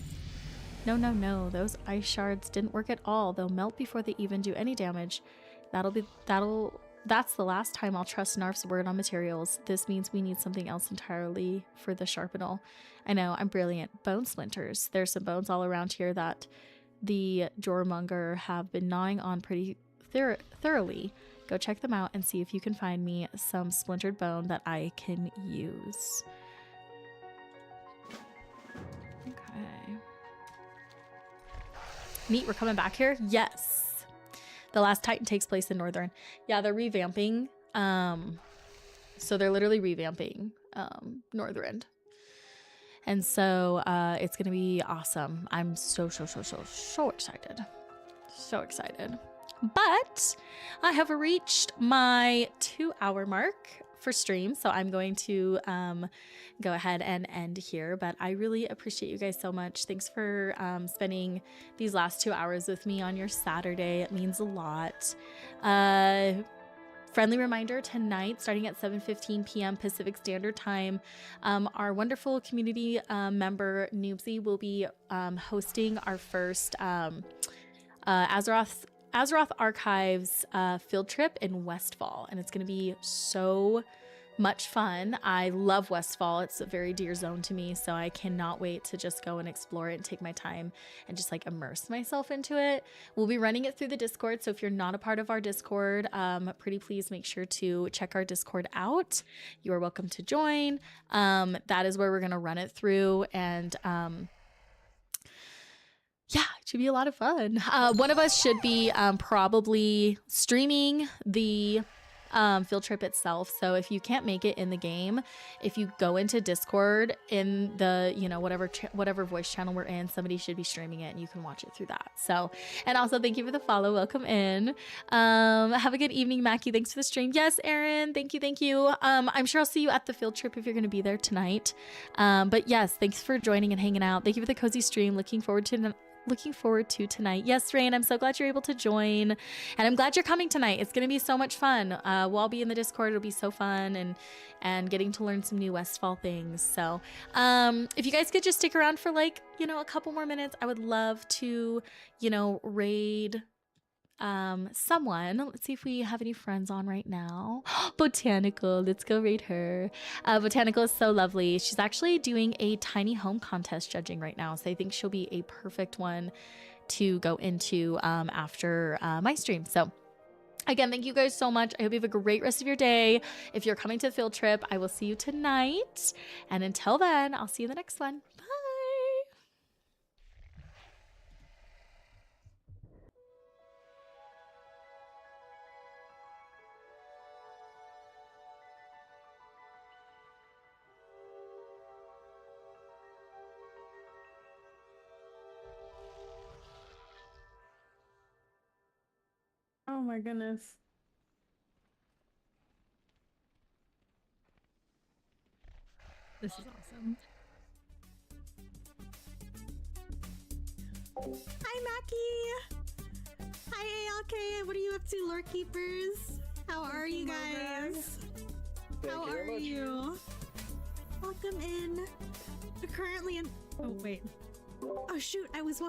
No. Those ice shards didn't work at all. They'll melt before they even do any damage. That's the last time I'll trust Narf's word on materials. This means we need something else entirely for the sharpenal. I know, I'm brilliant. Bone splinters. There's some bones all around here that the Jormonger have been gnawing on pretty thoroughly. Go check them out and see if you can find me some splintered bone that I can use. Okay. Neat, we're coming back here? Yes. The last Titan takes place in Northern. Yeah, they're revamping. So they're literally revamping Northrend. And so it's going to be awesome. I'm so excited. So excited. But I have reached my 2-hour mark for stream. So I'm going to go ahead and end here. But I really appreciate you guys so much. Thanks for spending these last 2 hours with me on your Saturday. It means a lot. Friendly reminder, tonight, starting at 7:15 p.m. Pacific Standard Time, our wonderful community member, Noobsy, will be hosting our first Azeroth Archives field trip in Westfall. And it's going to be so much fun. I love Westfall. It's a very dear zone to me, so I cannot wait to just go and explore it and take my time and just like immerse myself into it. We'll be running it through the Discord, so if you're not a part of our Discord, pretty please make sure to check our Discord out. You are welcome to join. That is where we're going to run it through, and yeah, it should be a lot of fun. One of us should be probably streaming the field trip itself. So if you can't make it in the game, if you go into Discord in the, whatever voice channel we're in, somebody should be streaming it and you can watch it through that. So, and also thank you for the follow. Welcome in. Have a good evening, Mackie. Thanks for the stream. Yes, Aaron. Thank you. I'm sure I'll see you at the field trip if you're going to be there tonight. But yes, thanks for joining and hanging out. Thank you for the cozy stream. Looking forward to tonight. Yes, Rain, I'm so glad you're able to join, and I'm glad you're coming tonight. It's going to be so much fun. We'll all be in the Discord. It'll be so fun, and getting to learn some new Westfall things. So if you guys could just stick around for like, a couple more minutes, I would love to, raid someone. Let's see if we have any friends on right now. Botanical, let's go raid her. Botanical is so lovely. She's actually doing a tiny home contest judging right now, so I think she'll be a perfect one to go into after my stream. So again, thank you guys so much. I hope you have a great rest of your day. If you're coming to the field trip, I will see you tonight, and until then, I'll see you in the next one. Bye. my goodness. This is awesome. Hi, Mackie. Hi, ALK. What are you up to, lore keepers? How are you guys? How are you? Welcome in. We're currently in. Oh wait. Oh shoot! I was